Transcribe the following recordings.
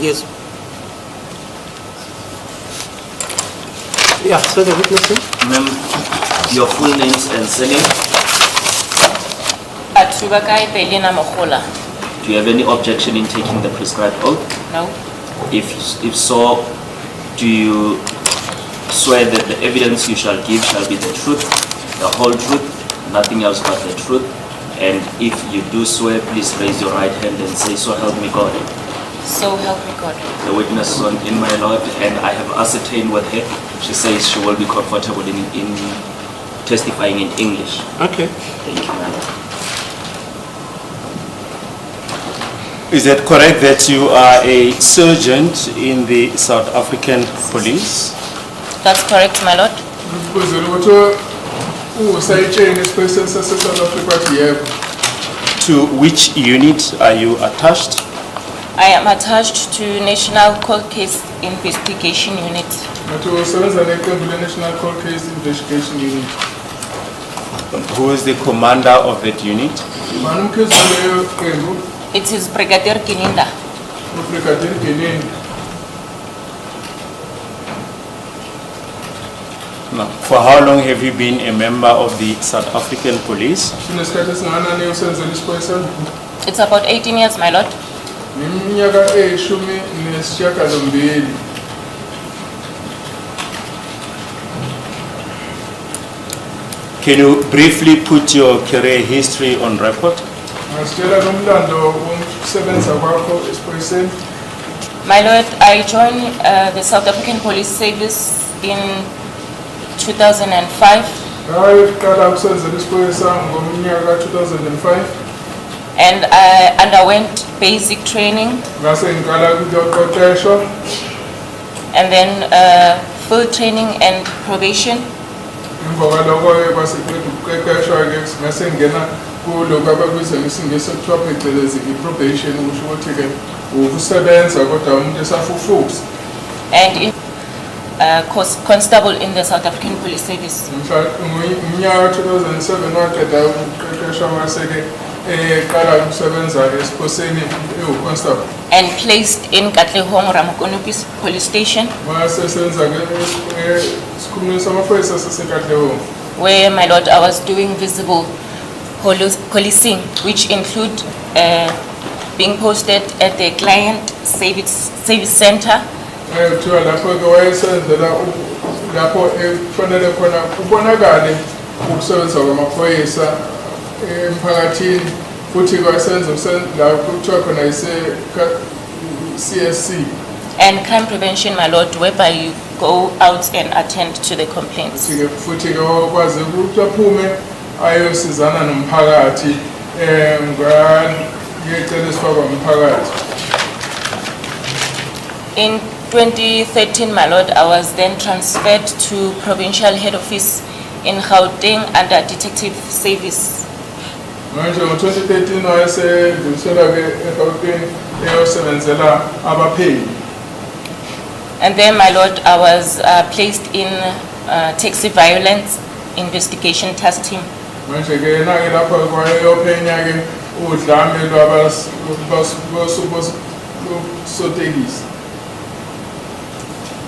Yes. Yeah, so the witness. Ma'am, your full names and surname. Atsubakai Pelina Mohola. Do you have any objection in taking the prescribed oath? No. If so, do you swear that the evidence you shall give shall be the truth, the whole truth, nothing else but the truth? And if you do swear, please raise your right hand and say, "So help me God." So help me God. The witness is in my Lord, and I have ascertained with her. She says she will be comfortable in testifying in English. Okay. Thank you, ma'am. Is it correct that you are a sergeant in the South African Police? That's correct, my lord. To which unit are you attached? I am attached to National Cold Case Investigation Unit. National Cold Case Investigation Unit. Who is the commander of that unit? It is Brigadier Kininda. No. For how long have you been a member of the South African Police? It's about 18 years, my lord. Can you briefly put your career history on record? My lord, I joined the South African Police Service in 2005. And I underwent basic training and then full training and probation. And in constable in the South African Police Service. And placed in Katlehong Ramokonopis Police Station, where, my lord, I was doing visible policing, which include being posted at the Client Service Center, CSC. and crime prevention, my lord, whereby you go out and attend to the complaints. In 2013, my lord, I was then transferred to Provincial Head Office in Gauteng under Detective Service. In 2013, I said, And then, my lord, I was placed in taxi violence investigation task team.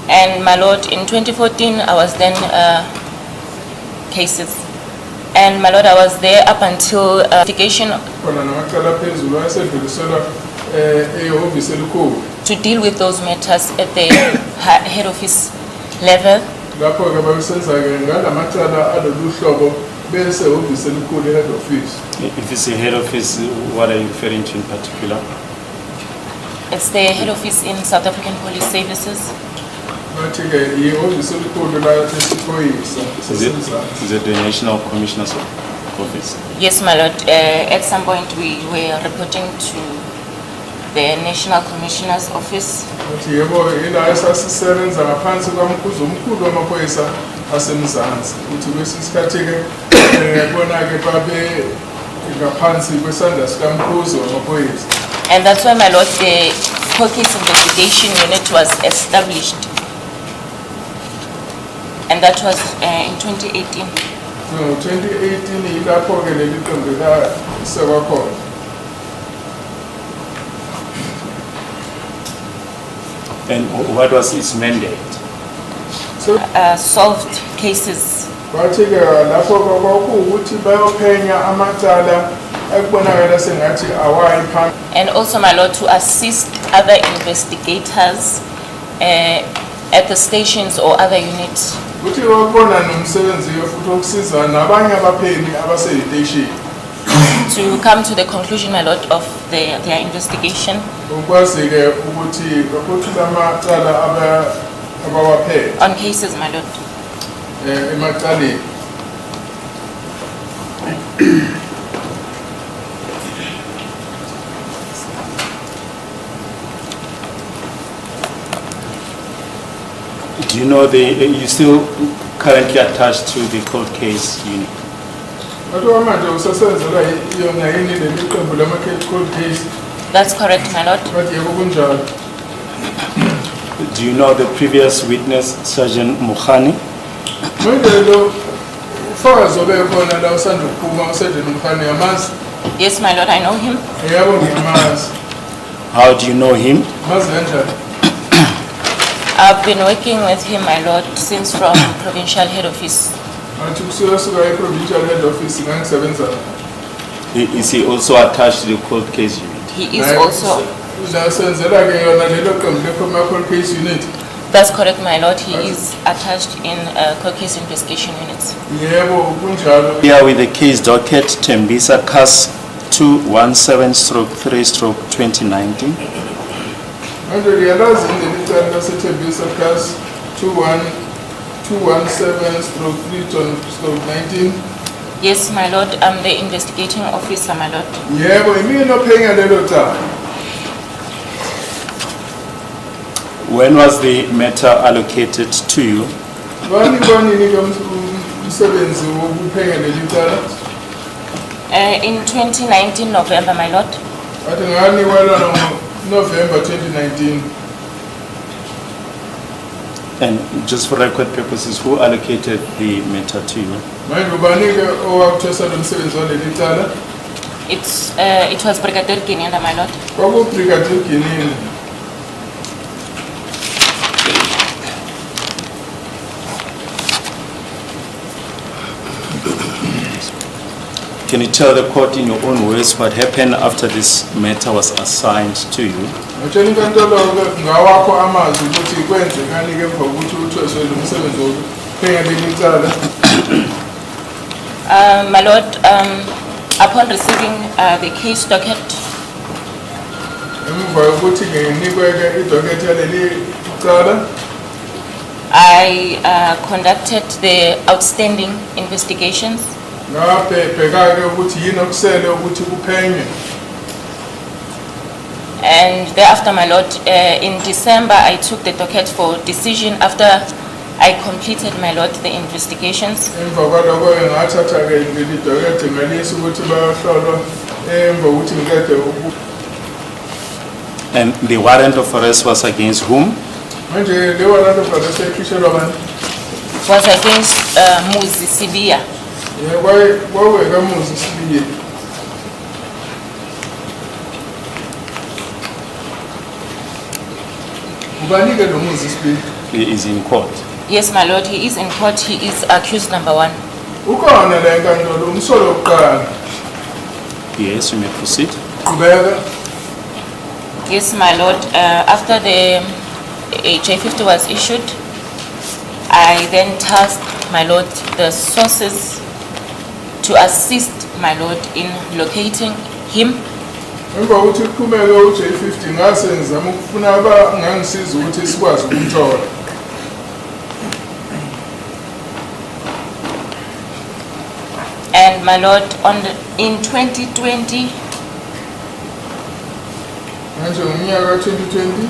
And my lord, in 2014, I was then cases. And my lord, I was there up until investigation to deal with those matters at the head office level. If it's a head office, what are you referring to in particular? It's the head office in South African Police Services. Is it the National Commissioner's Office? Yes, my lord. At some point, we were reporting to the National Commissioner's Office. And that's why, my lord, the cold case investigation unit was established. And that was in 2018. No, 2018, And what was its mandate? So Solved cases. bathi ke lapho kwakuwukuthi bayophenya amacala ekubonakala sengathi awayi phambili. And also, my lord, to assist other investigators at the stations or other units Kuthi wakubona nomsebenzi futhi ukusiza nabanye abapheli abaseyiteshi to come to the conclusion, my lord, of their investigation ukwazi ke ukuthi baphothula amacala abawaphele on cases, my lord. emacaleni. Do you know you still currently attached to the cold case unit? Bathiwa manje usasenzela yona yini leli qembu lama-cold case That's correct, my lord. bathi yebo kunjalo. Do you know the previous witness, Sergeant Mukhani? Manje lo ufakazi obekhona la usanda ukuphuma uSergeant Mkhane yamazi? Yes, my lord, I know him. Yebo ngiyamazi. How do you know him? Mazi kanjani? I've been working with him, my lord, since from provincial head office. Athi kusuka e-provincial head office ngangisebenza. Is he also attached to the cold case unit? He is also, La senzela ke yona lelo qembu le-cold case unit. that's correct, my lord, he is attached in cold case investigation units. Yebo kunjalo. Here with the case docket, Tembisa CAS 217/3/2019. Manje liyalazi indlela icala laseThembisa CAS 217/3/19. Yes, my lord, I'm the investigating officer, my lord. Yebo imina ophenya lelo cala. When was the matter allocated to you? Bani kwanini ke umsebenzi wokuphenya leli cala? In 2019 November, my lord. Athi nganikwela November 2019. And just for record purposes, who allocated the matter to you? Manje ubani ke owakuthwesa lo msebenzi waleli cala? It was Brigadier Kenyanda, my lord. Kwakubrigadier Ginini. Can you tell the court in your own words what happened after this matter was assigned to you? Ngitshela inkantolo ke ngawakho amazwi ukuthi kwenzekani ke emva kokuthi uthweswe lo msebenzi wokuphenya leli cala. My lord, upon receiving the case docket, Emva kokuthi nginikwe ke idocket yaleli cala, I conducted the outstanding investigations ngabheka ke ukuthi yini okusele ukuthi kuphenywe. and thereafter, my lord, in December I took the docket for decision after I completed, my lord, the investigations. Emva kwalokho ngathatha ke leli docket ngalisa ukuthi bayohlolwa emva kokuthi ngiqede And the warrant of arrest was against whom? manje le warrant of arrest ekhishelwa bani? Was against Muzi Sibia. Kwawekamuzi Sibiye. Ubani ke lo Muzi Sibiye? He is in court. Yes, my lord, he is in court. He is accused number 1. Ukhona la enkantolo umsolo wokuqala. Yes, you may proceed. Qhubeka. Yes, my lord, after the J50 was issued, I then tasked, my lord, the sources to assist, my lord, in locating him. Emva kokuthi kuqhubeke uJ50 ngase ngizama ukufuna ngangisiza ukuthi sikwazi ukumthola. And my lord, in 2020, Manje ngomnyaka ka-2020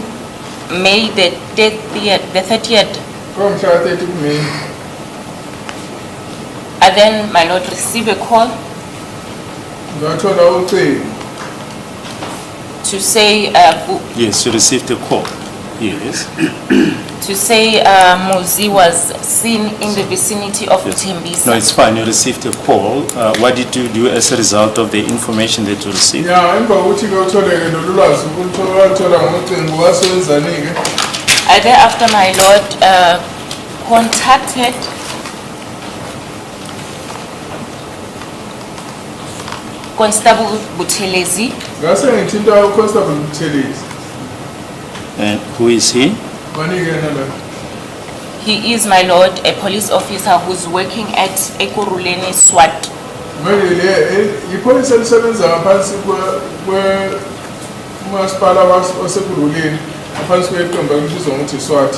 May the 30th, kwamhla 30 kuMeyi I then, my lord, received a call ngathola ucingo to say, Yes, you received a call. Yes. Muzi was seen in the vicinity of Yes. No, Tembisa. it's fine. You received a call. What did you do as a result of the information that you received? ya emva kokuthi ke utholeke lolu lwazi ulithola ngocingo wasenzani-ke Thereafter, my lord, contacted Constable Buthelezi. ngase ngithinta uConstable Buthelezi. And who is he? Manike la. He is, my lord, a police officer who's working at Ekurhuleni SWAT. Manje le ipolice elisebenza ngaphansi masipala waseKurhuleni ngaphansi kweqembu elibizwa ngokuthi SWAT.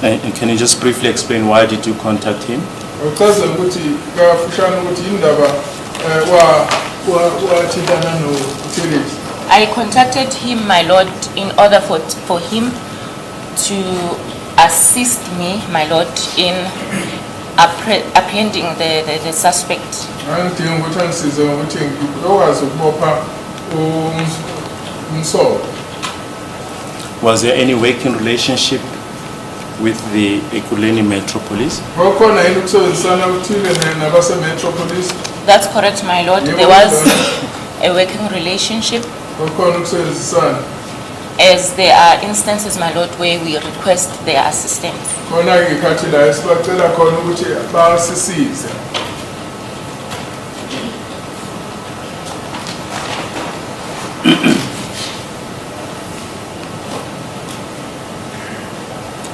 And can you just briefly explain why did you contact him? Uchaza ukuthi kafushane ukuthi indaba wathintana noButhelezi. I contacted him, my lord, in order for him to assist me, my lord, in apprehending the suspect. Ngidinga ukuthi angisize ukuthi ngikwazi ukubopha umsolo. Was there any working relationship with the Ekurhuleni Metro Police? Kwakukhona yini ukusebenzisana okuthile nabase-Metropolis? That's correct, my lord. There was a working relationship, Kwakukhona ukusebenzisana. as there are instances, my lord, where we request their assistance. Khona-ke ikhathi la esibacela khona ukuthi basisize.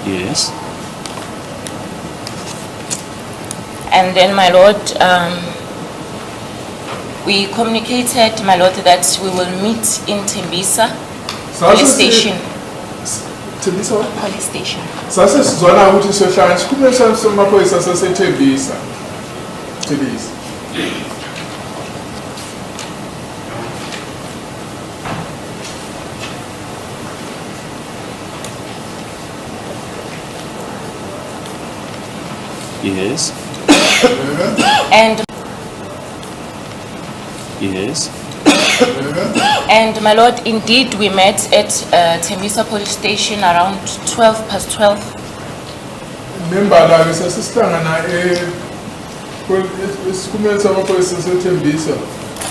Yes. And then, my lord, we communicated, my lord, that we will meet in Tembisa police station. Tembisa what? Police station. Sase sizwana ukuthi siyohlangana isikhulume samaphoyisa saseTembisa. Tembisa. Yes. And Yes. And my lord, indeed, we met at Tembisa police station around 12:12. Nembala-ke sasihlangana esikhulumeni samaphoyisa saseTembisa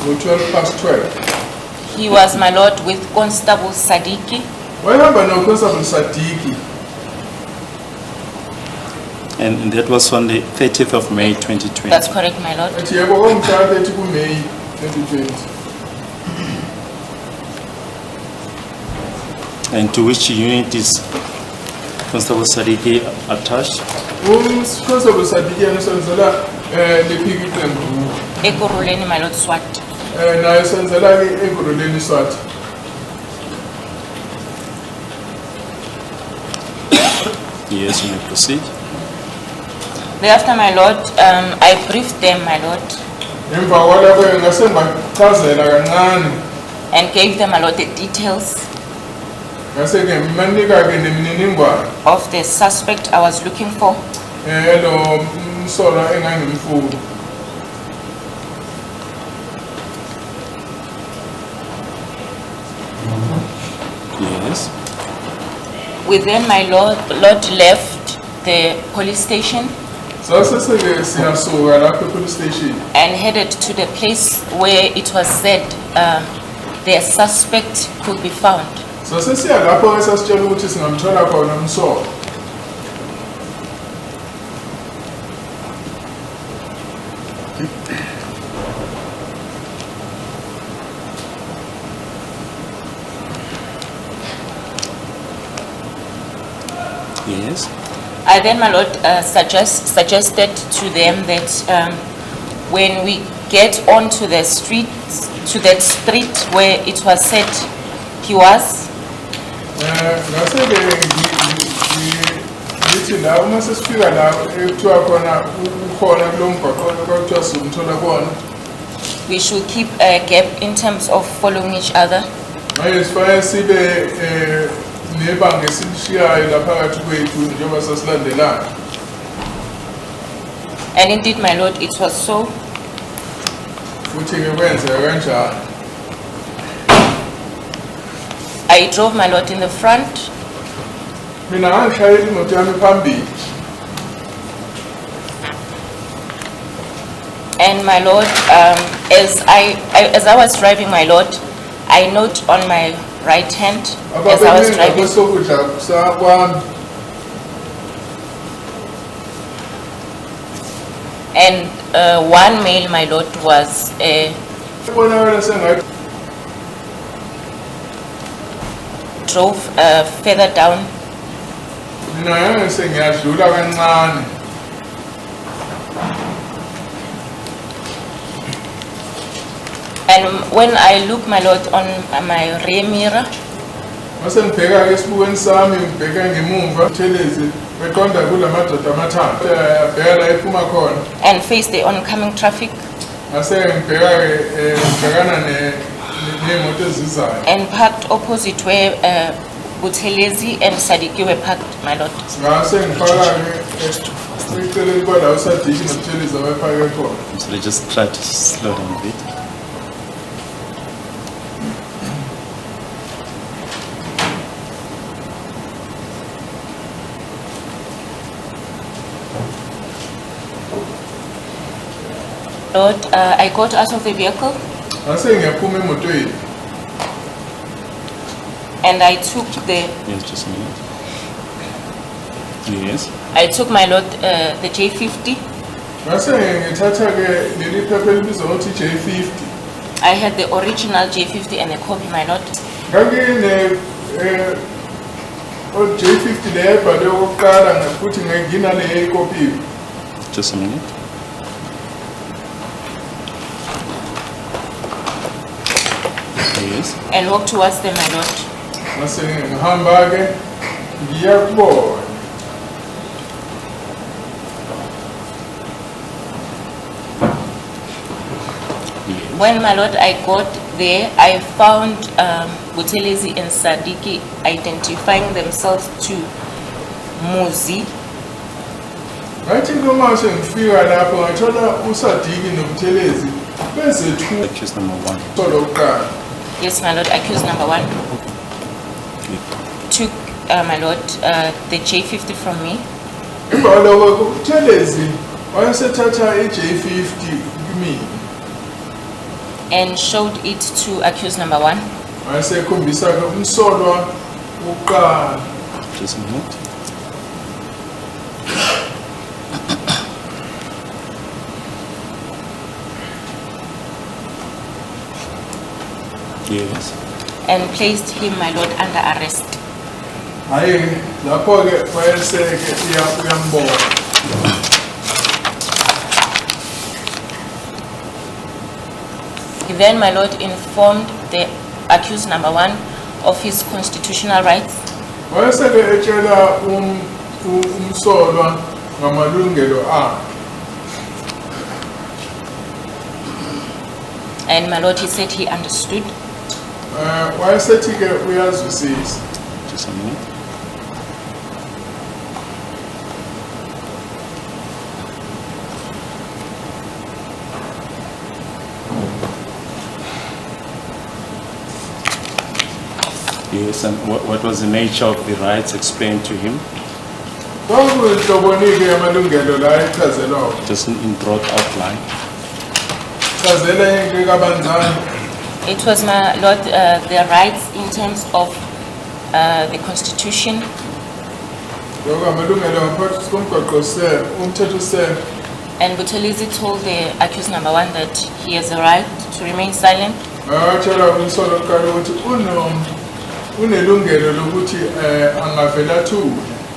ngo-12:12. He was, my lord, with Constable Sadiki. Wayehamba noConstable Sadiki. And that was on the 30th of May 2020. That's correct, my lord. Ethi yebo kwamhla 30 kuMeyi 2020. And to which unit is Constable Sadiki attached? uConstable Sadiki yanisenzela lephiki iqembu. Ekurhuleni, my lord, SWAT. Naye senzela-ke eKurhuleni SWAT. Yes, you may proceed. Thereafter, my lord, I briefed them, my lord, Emva kwalapho ngase ngibachazela kancane. and gave them, my lord, the details Ngase ngimanika-ke nemininingwane of the suspect I was looking for. lo msolwa engangimfuna. Yes. We then, my lord, left the police station Saseseke siyasuka lapho e-police station. and headed to the place where it was said the suspect could be found. Sasesiya lapho esasitshela ukuthi singamthola khona umsolwa. Yes. I then, my lord, suggested to them that when we get onto the street, to that street where it was said he was, Ngase-ke ngithi la uma sesifika la ekuthiwa khona ukhona kulo mgwaqo kwakuthiwa sizomthola kuwona. we should keep a gap in terms of following each other. Manje sifanele sibe nebanga esilishiyayo laphakathi kwethu njengoba sasilandelana. And indeed, my lord, it was so. Futhi-ke kwenzeka kanjalo. I drove, my lord, in the front, Mina ngangishayela imoto yami phambili. and my lord, as I was driving, my lord, I note on my right hand as I was driving. And one male, my lord, was drove further down. And when I look, my lord, on my rear mirror, and face the oncoming traffic, and parked opposite where Buthelezi and Sadiki were parked, my lord. So they just try to slow down a bit. Lord, I got out of the vehicle and I took the. Yes, just a minute. Yes. I took, my lord, the J50. I had the original J50 and a copy, my lord. Just a minute. Yes. And walked towards them, my lord. When, my lord, I got there, I found Buthelezi and Sadiki identifying themselves to Muzi. Accused number one. Yes, my lord, accused number one. Took, my lord, the J50 from me. And showed it to accused number one. Just a minute. Yes. And placed him, my lord, under arrest. He then, my lord, informed the accused number one of his constitutional rights. And my lord, he said he understood. Just a minute. Yes, and what was the nature of the rights explained to him? Just in broad outline. It was, my lord, the rights in terms of the constitution. And Buthelezi told the accused number one that he has a right to remain silent.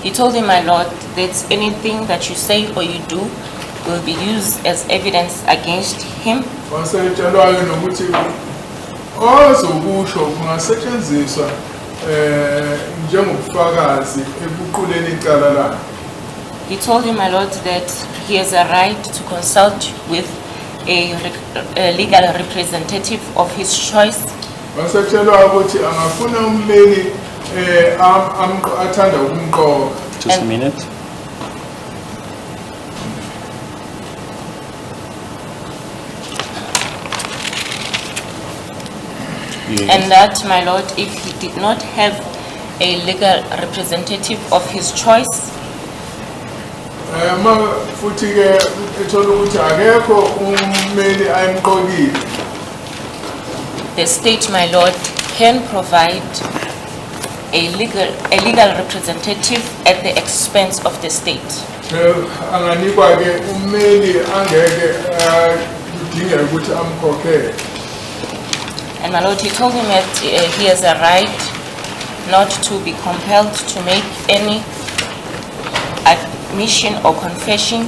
He told him, my lord, that anything that you say or you do will be used as evidence against him. He told him, my lord, that he has a right to consult with a legal representative of his choice. Just a minute. Yes. And that, my lord, if he did not have a legal representative of his choice, the state, my lord, can provide a legal representative at the expense of the state. Anganikwa ke ummeli angeke kudingeka ukuthi amkhokhele. And my lord, he told him that he has a right not to be compelled to make any admission or confession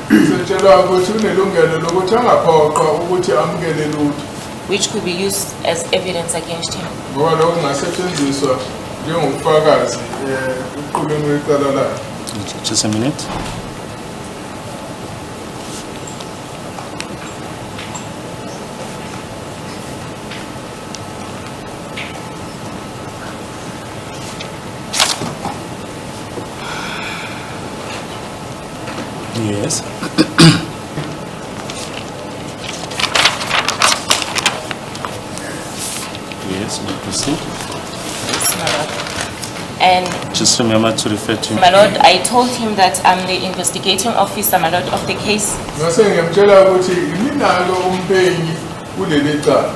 Sitshelwa ukuthi unelungelo lokuthi angaphoqwa ukuthi amukele lutho which could be used as evidence against him. ngoba lokho kungasetshenziswa njengobufakazi equlwini lecala lakhe. Just a minute. Yes. Yes, we proceed. Yes, my lord. And Just remember to refer to my lord, I told him that I'm the investigating officer, my lord, of the case. Ngase ngiyamtshela ukuthi iminalo umphenyi kuleli cala.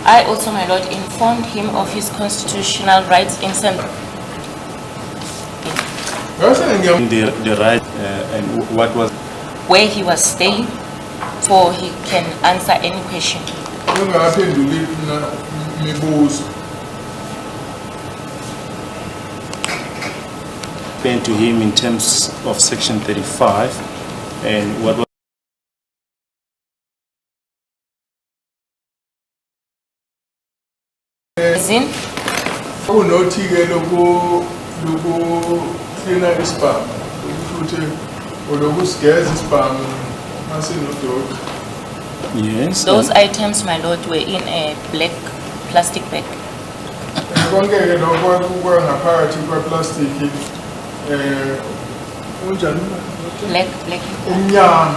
I also, my lord, informed him of his constitutional rights in Ngase ngiyam the right and what was where he was staying, for he can answer any question. ungaphenduli mibuzo. explained to him in terms of section 35 and what was Zin, Unothi-ke loku cleana isibhamu ukuthi olokusigeza isibhamu masinododa. yes those and items, my lord, were in a black plastic bag. Konke-ke lokho kwangaphakathi kweplastiki unjani Black. umnyama.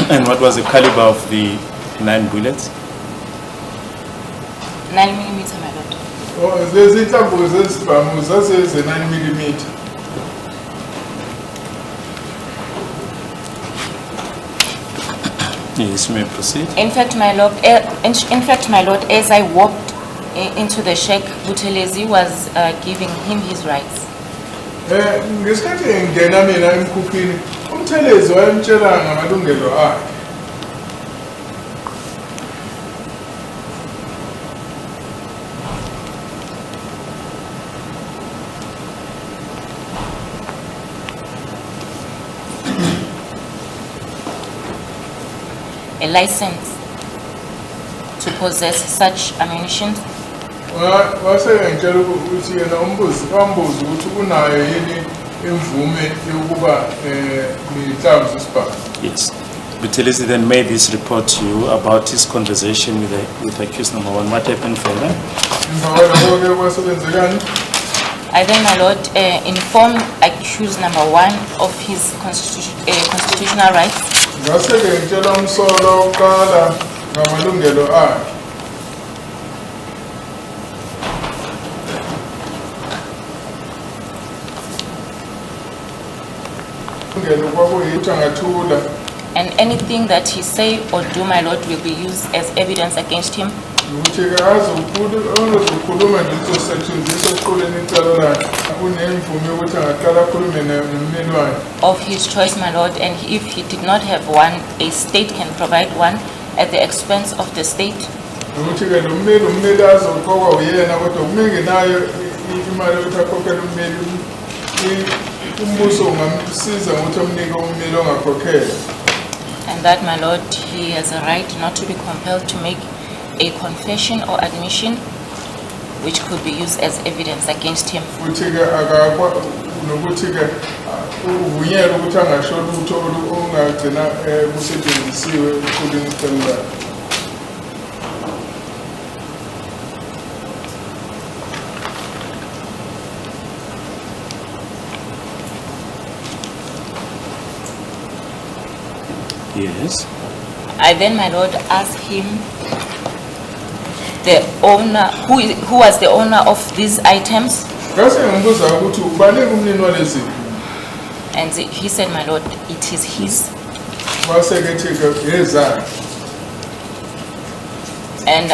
and what was the caliber of the 9 bullets? 9mm, my lord. Lezi inhlamvu zesibhamu zase-9 mm. Yes, you may proceed. In fact, my lord, as I walked into the shack, Buthelezi was giving him his rights. Ngesikhathi ngingena mina emkhukhwini uMthelezi wayemtshela ngamalungelo akhe. A license to possess such ammunition, Wasengitshela ukuthi yena wambuza ukuthi unayo yini imvume yokuba nehlamvu zesibhamu. Yes. Buthelezi then made this report to you about his conversation with accused number 1. What happened further? Emva kwalokho-ke kwasebenzekani? I then, my lord, informed accused number 1 of his constitutional rights. Ngase-ke ngitshela umsolwa wokuqala ngamalungelo akhe. Ilungelo kwakuyikuthi angathula. And anything that he say or do, my lord, will be used as evidence against him. Ukuthi-ke azokhuluma ngizosetshenziswa esiquleni icala lakhe. Unemvume yokuthi angaqala akhulume nommeli wakhe. Of his choice, my lord, and if he did not have one, a state can provide one at the expense of the state. Ukuthi-ke lo mmeli azoqokwa uyena kodwa kumengenayo imali yokuthi akhokhele ummeli umbuso ungamsiza ngokuthi amnike ummeli ongakhokhele. And that, my lord, he has a right not to be compelled to make a confession or admission which could be used as evidence against him. Futhi-ke nokuthi-ke uvunyelwe ukuthi angasho lutho ongagcina kusetshenzisiwe equlwini icala lakhe. Yes. I then, my lord, asked him the owner, who was the owner of these items. ngase ngibuza ukuthi ubani kumnini walezi And he said, my Lord, it is his. wasekethi yezakhe And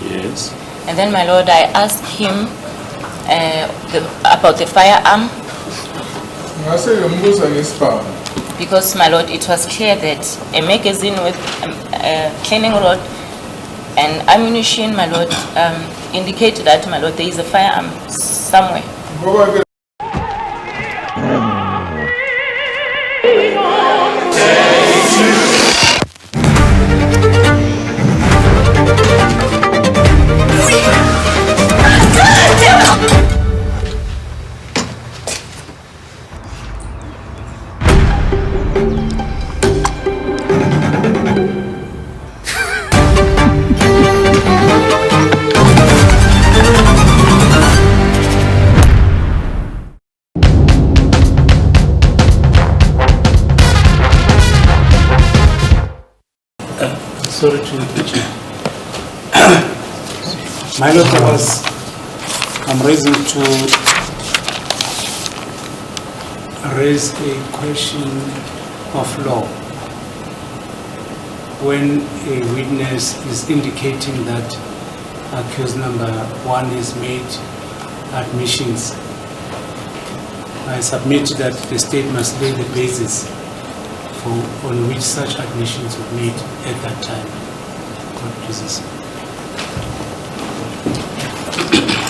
Yes. and then, my Lord, I asked him about the firearm, ngase ngimbuza ngesibhamu because, my Lord, it was clear that a magazine with a cleaning rod and ammunition, my Lord, indicated that, my Lord, there is a firearm somewhere. ngoba ke Sorry to interrupt you. My Lord, I'm raising to raise a question of law. When a witness is indicating that accused number 1 is made admissions, I submit that the state must lay the basis on which such admissions were made at that time. God pleases.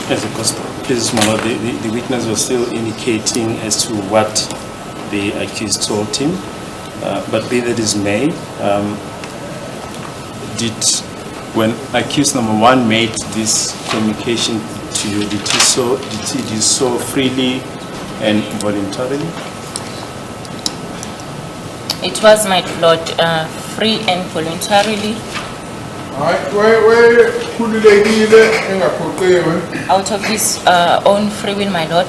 As a gospel, please, my Lord, the witness was still indicating as to what the accused told him, but be that is may, when accused number 1 made this communication to you, did he do so freely and voluntarily? It was, my Lord, free and voluntarily, hayi khululekile engaphoqiwe out of his own free will, my Lord,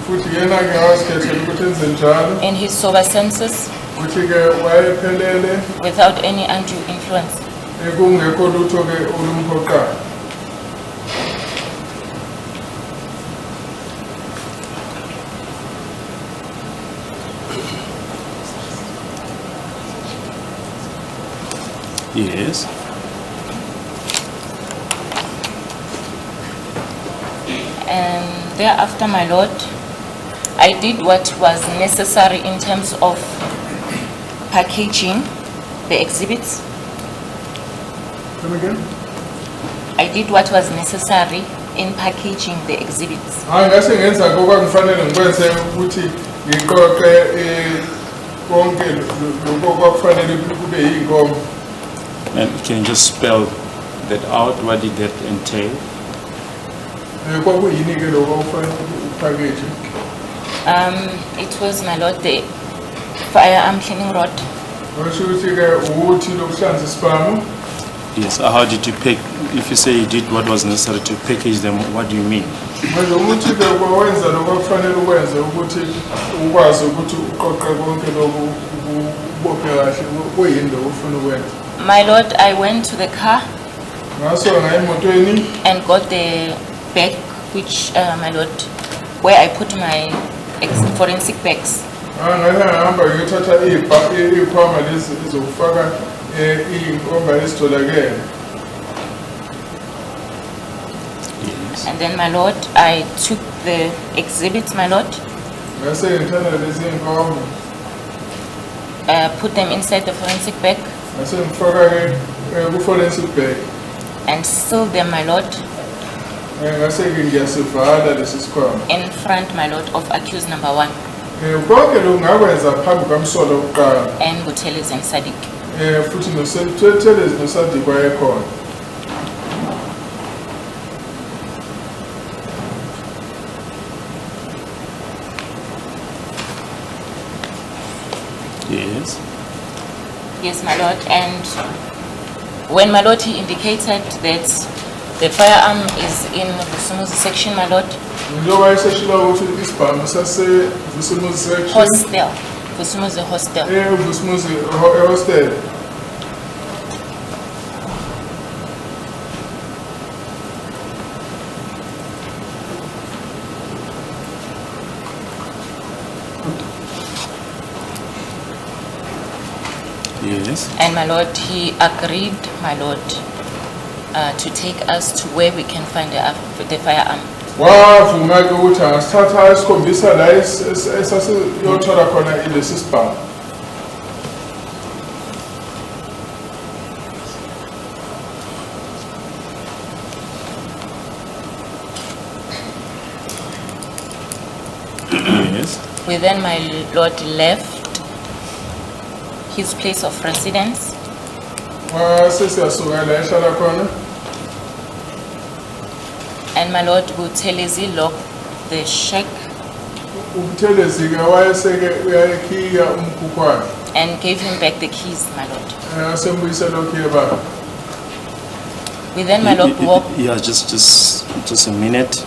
futhi yena ke wazikhethela ukuthi enze njalo in his sober senses, futhi ke wayephelele without any undue influence. kungekho lutho ke olumphoqayo. Yes. And thereafter, my Lord, I did what was necessary in terms of packaging the exhibits. Come again? I did what was necessary in packaging the exhibits. Hayi ngase ngenza kokwangifanele ngikwenze ukuthi ngiqoqe konke lokho kwakufanele kube yinkomo. And can you just spell that out? What did that entail? Kwakuyini ke lokho okufanele upackage? It was, my Lord, the firearm cleaning rod. Washo ukuthi ke uthi lokuhlanza isibhamu. Yes. How did you pick? If you say you did what was necessary to package them, what do you mean? Manje ukuthi ke kwawenza lokho kufanele ukwenze ukuthi ukwazi ukuthi uqoqe konke lokho ubophe kahle kuyini lokho ufuna ukwenza. My Lord, I went to the car Ngaso ngayimotweni and got the bag, which, my Lord, where I put my forensic bags. ngahamba ngiyothatha ikhwama lezi zokufaka iy'nkomba ezitholakele. Yes. And then, my Lord, I took the exhibits, my Lord, Ngase ngithatha lezi y'nkomba put them inside the forensic bag ngase ngifaka ke ku-forensic bag. and sealed them, my Lord, Ngase ke ngiyasivala lesi sikhwama. in front, my Lord, of accused number 1 Konke lokhu ngakwenza phambi kamsolo wokuqala. and Butelis and Sadiq. Futhi noSelezi noSadiq wayekhona. Yes. Yes, my Lord. And when, my Lord, he indicated that the firearm is in Vusumuzi section, my Lord, Njengoba eseshilo ukuthi isibhamu sase-Vusumuzi section. hostel, Vusumuzi hostel. Vusumuzi hostel. Yes. And my lord, he agreed, my lord, to take us to where we can find the firearm. wavuma ke ukuthi angasithatha isikhombisa la esasiyothola khona ilesi sibhamu. Yes. We then, my lord, left his place of residence Wasesiyasuka la ehlala khona. and my lord Buthelezi locked the shack Ubuthelezi ke wayeseke uyayikhiya umkhukhwana. and gave him back the keys, my lord. Asembuyisela ukhiye baba. We then, my lord, walked. Yeah, just a minute.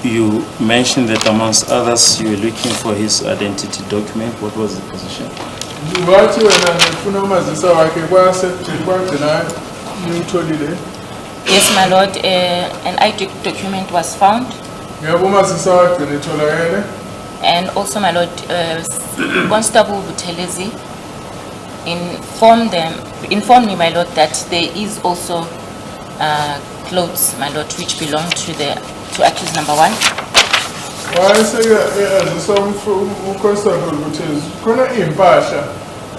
You mentioned that amongst others, you were looking for his identity document. What was the position? Wathi wena ngifuna umazisa wakhe kwagcina niwutholile. Yes, my lord, an ID document was found. Yebo umazisa wagcina itholakele. And also, my lord, Constable Buthelezi informed me, my lord, that there is also clothes, my lord, which belong to accused number 1. Wayeseke yazisa uConstable ukuthi khona impahla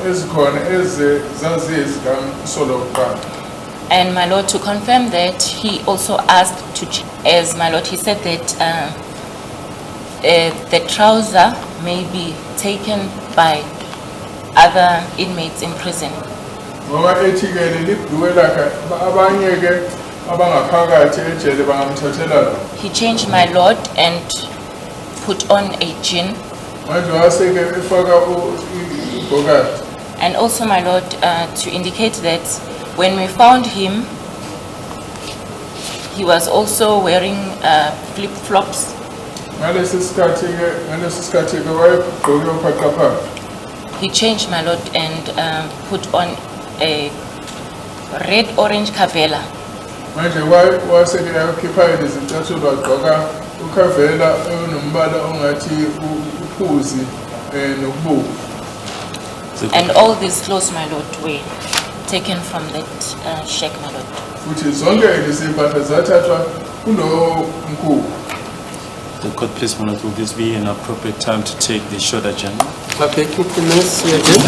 ezikhona ezazizikaMsolo kuqala. And my lord, to confirm that, he also asked to check, as my lord, he said that the trouser may be taken by other inmates in prison. Ngoba ethi ke leli bhuluwe lakhe abanye ke abangaphakathi ejele bangamthathela lo. He changed, my lord, and put on a jean. Manje waseke efaka ibhokadi. And also, my lord, to indicate that when we found him, he was also wearing flip-flops. Ngalesi sikhathi ke wayegqoke uphaqapha. He changed, my lord, and put on a red-orange kavela. Manje waseke yakhipha izintathulo wagqoka ukhavela onombala ongathi uphuzi nokubomvu. And all these clothes, my lord, were taken from that shack, my lord. Futhi zonke lezi impahla zathathwa kulo mkhulu. The court, please, my lord, will this be an appropriate time to take the short agenda? Okay, keep the minutes, again.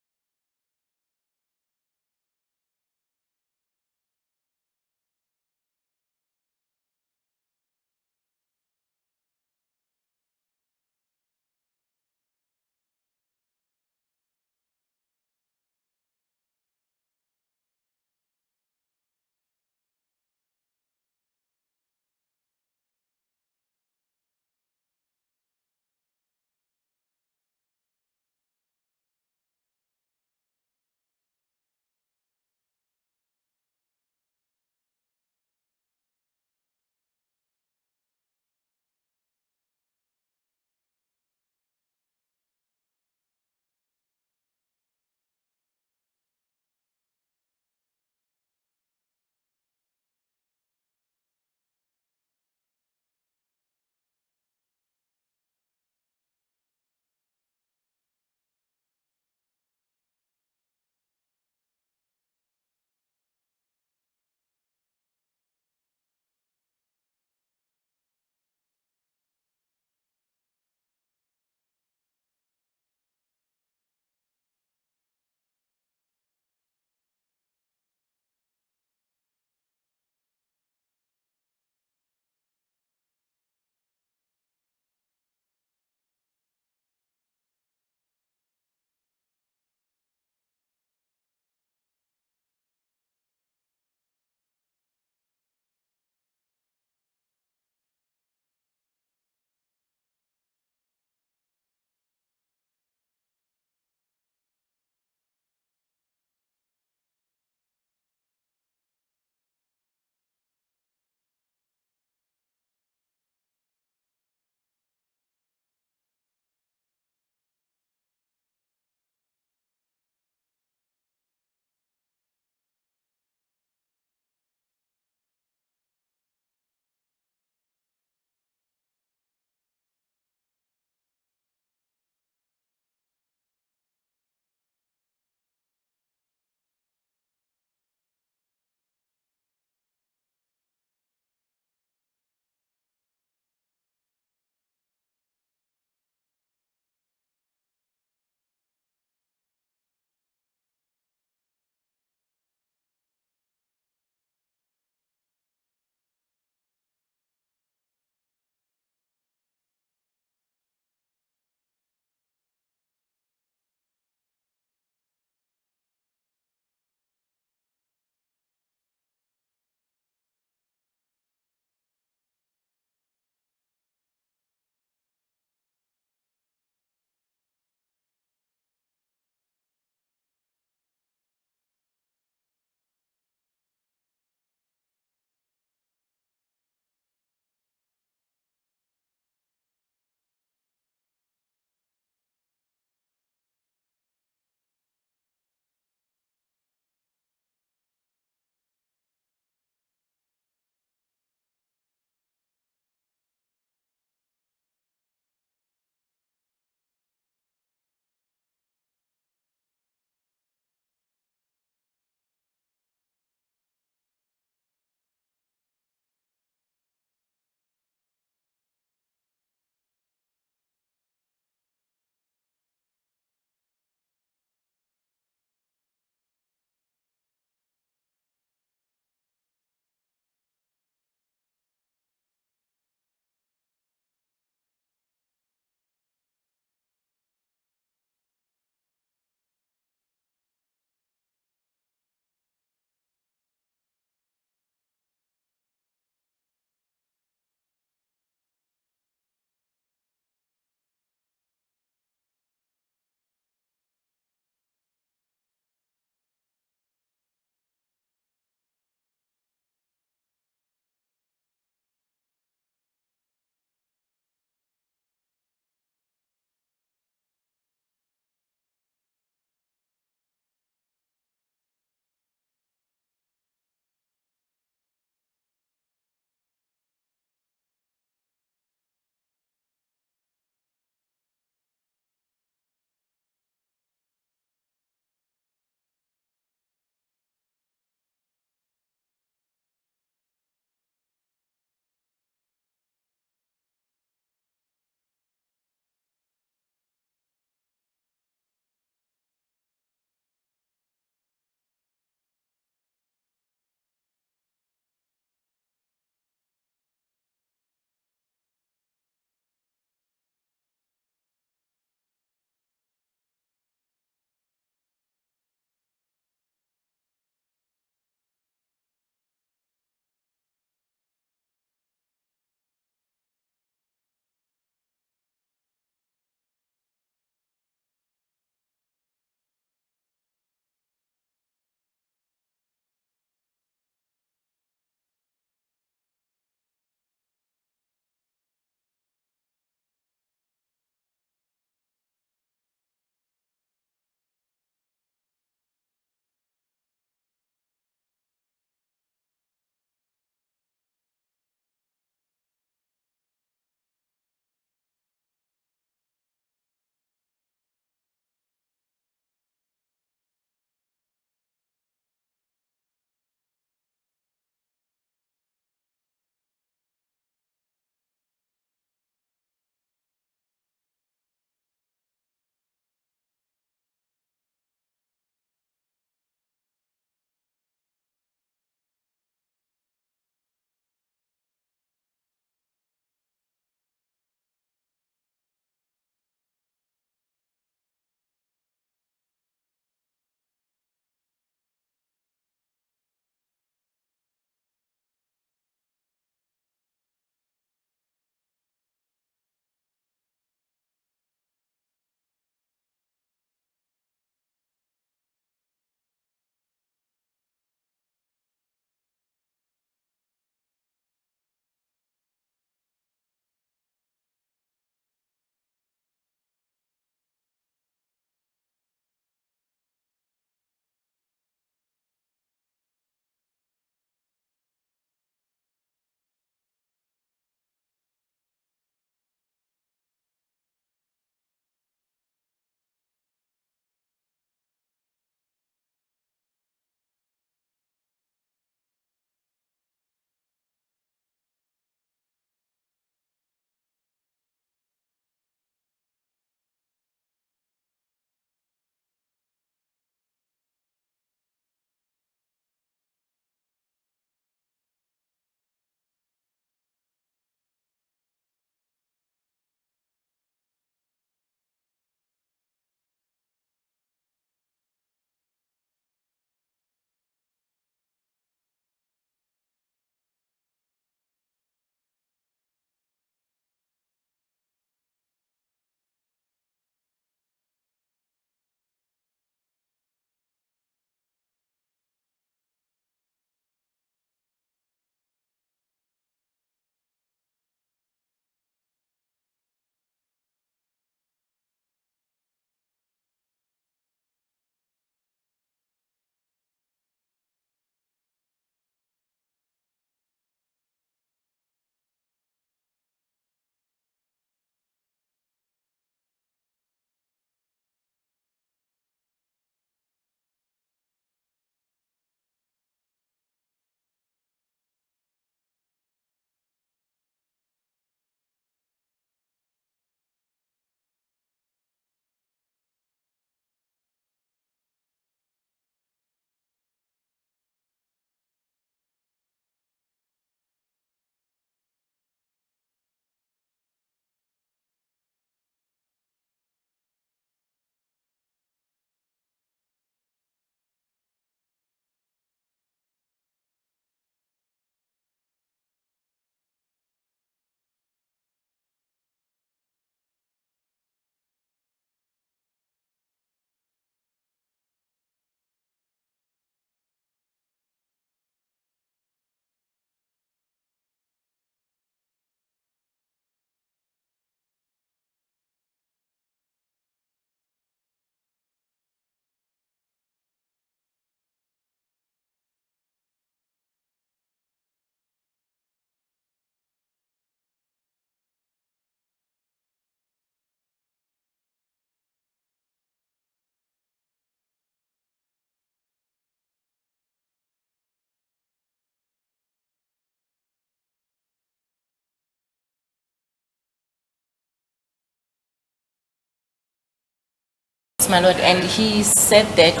my lord, and he said that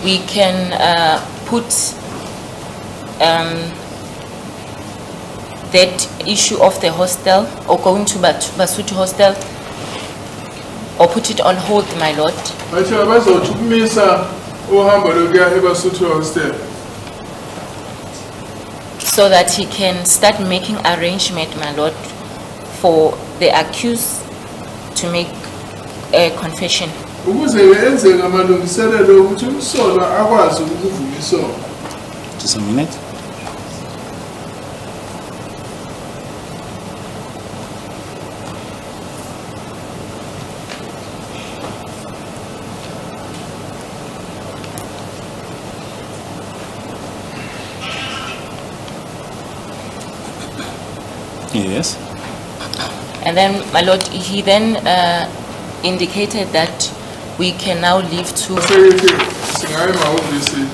we can put that issue of the hostel or going to Basutu hostel or put it on hold, my lord. Bathi abazothumisa uhambo lokuya eBasotho hostel. So that he can start making arrangement, my lord, for the accused to make a confession. Ukuze benzeke amalungiselelo ukuthi umsolwa akwazi ukuvuma isono. Just a minute. Yes. And then, my lord, he then indicated that we can now leave to Sekeke singaye emahhovisi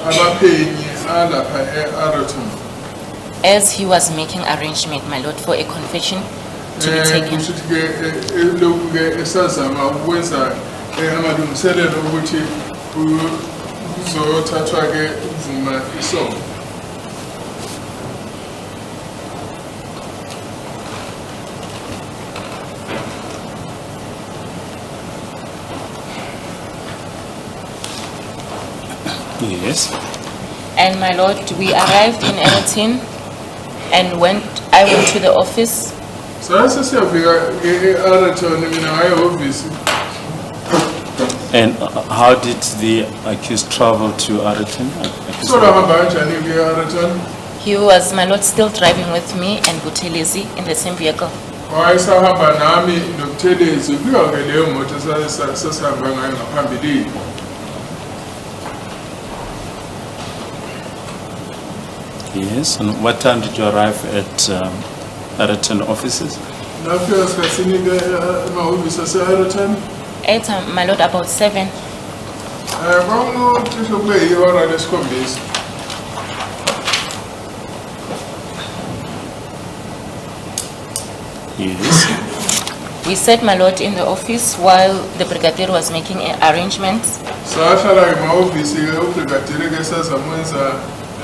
abaphenyi alapha e-Araton. as he was making arrangement, my lord, for a confession to be taken. Kushuthi-ke lokhu-ke esazama ukwenza amalungiselelo ukuthi kuzothathwa-ke ukuvuma isono. Yes. And my lord, we arrived in Everton and I went to the office. Sase siyafika e-Araton mina ngaye ehhovisi. And how did the accused travel to Araton? Umsolwa hamba kanjani ukuya e-Araton? He was, my lord, still driving with me and Buthelezi in the same vehicle. Wayesahamba nami noButhelezi kuyo-ke leyo moto sasihamba ngayo ngaphambilini. Yes. And what time did you arrive at Araton offices? Nafika sikhathini-ke emahhovisi ase-Araton. My lord, about 7. Kwakuncishe kube yihora lesikhombisa. Yes. We sat, my lord, in the office while the brigadier was making arrangements. Sahlala emahhovisi-ke ubrigadile-ke sazamwenza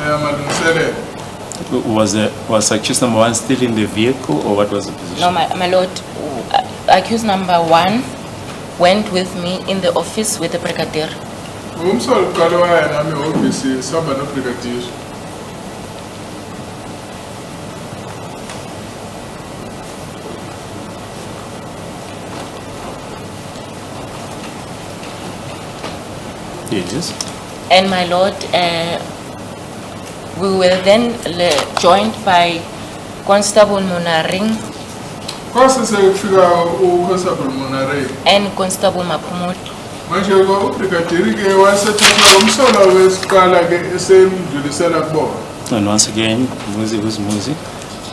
amalungiselelo. Was accused number 1 still in the vehicle, or what was the position? No, my lord, accused number 1 went with me in the office with the brigadier. Umsolwa kuqala waya nami ehhovisi sihamba nobrigadier. Yes. And my lord, we were then joined by Constable Munaring Kwase sekufika uConstable Monare. and Constable Mapumut. Manje-ke ubrigadier-ke wasethatha umsolwa wesiqala-ke esemdlulisela kubona. And once again, Muzi, who's Muzi?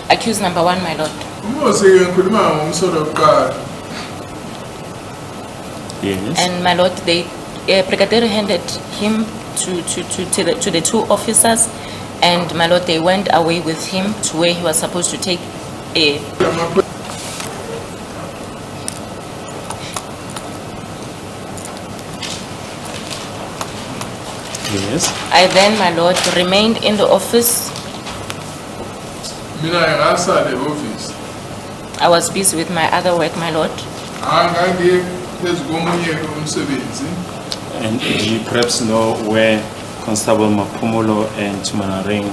Accused number 1, my lord. Umuzi-ke ngikhuluma ngomsolwa wokuqala. Yes. And my lord, the brigadier handed him to the 2 officers, and my lord, they went away with him to where he was supposed to take a. Yes. I then, my lord, remained in the office. Mina ngasala ehhovisi. I was busy with my other work, my lord. Ngangiye phezu komunye-ke umsebenzi. And do you perhaps know where Constable Mapumulo and Manaring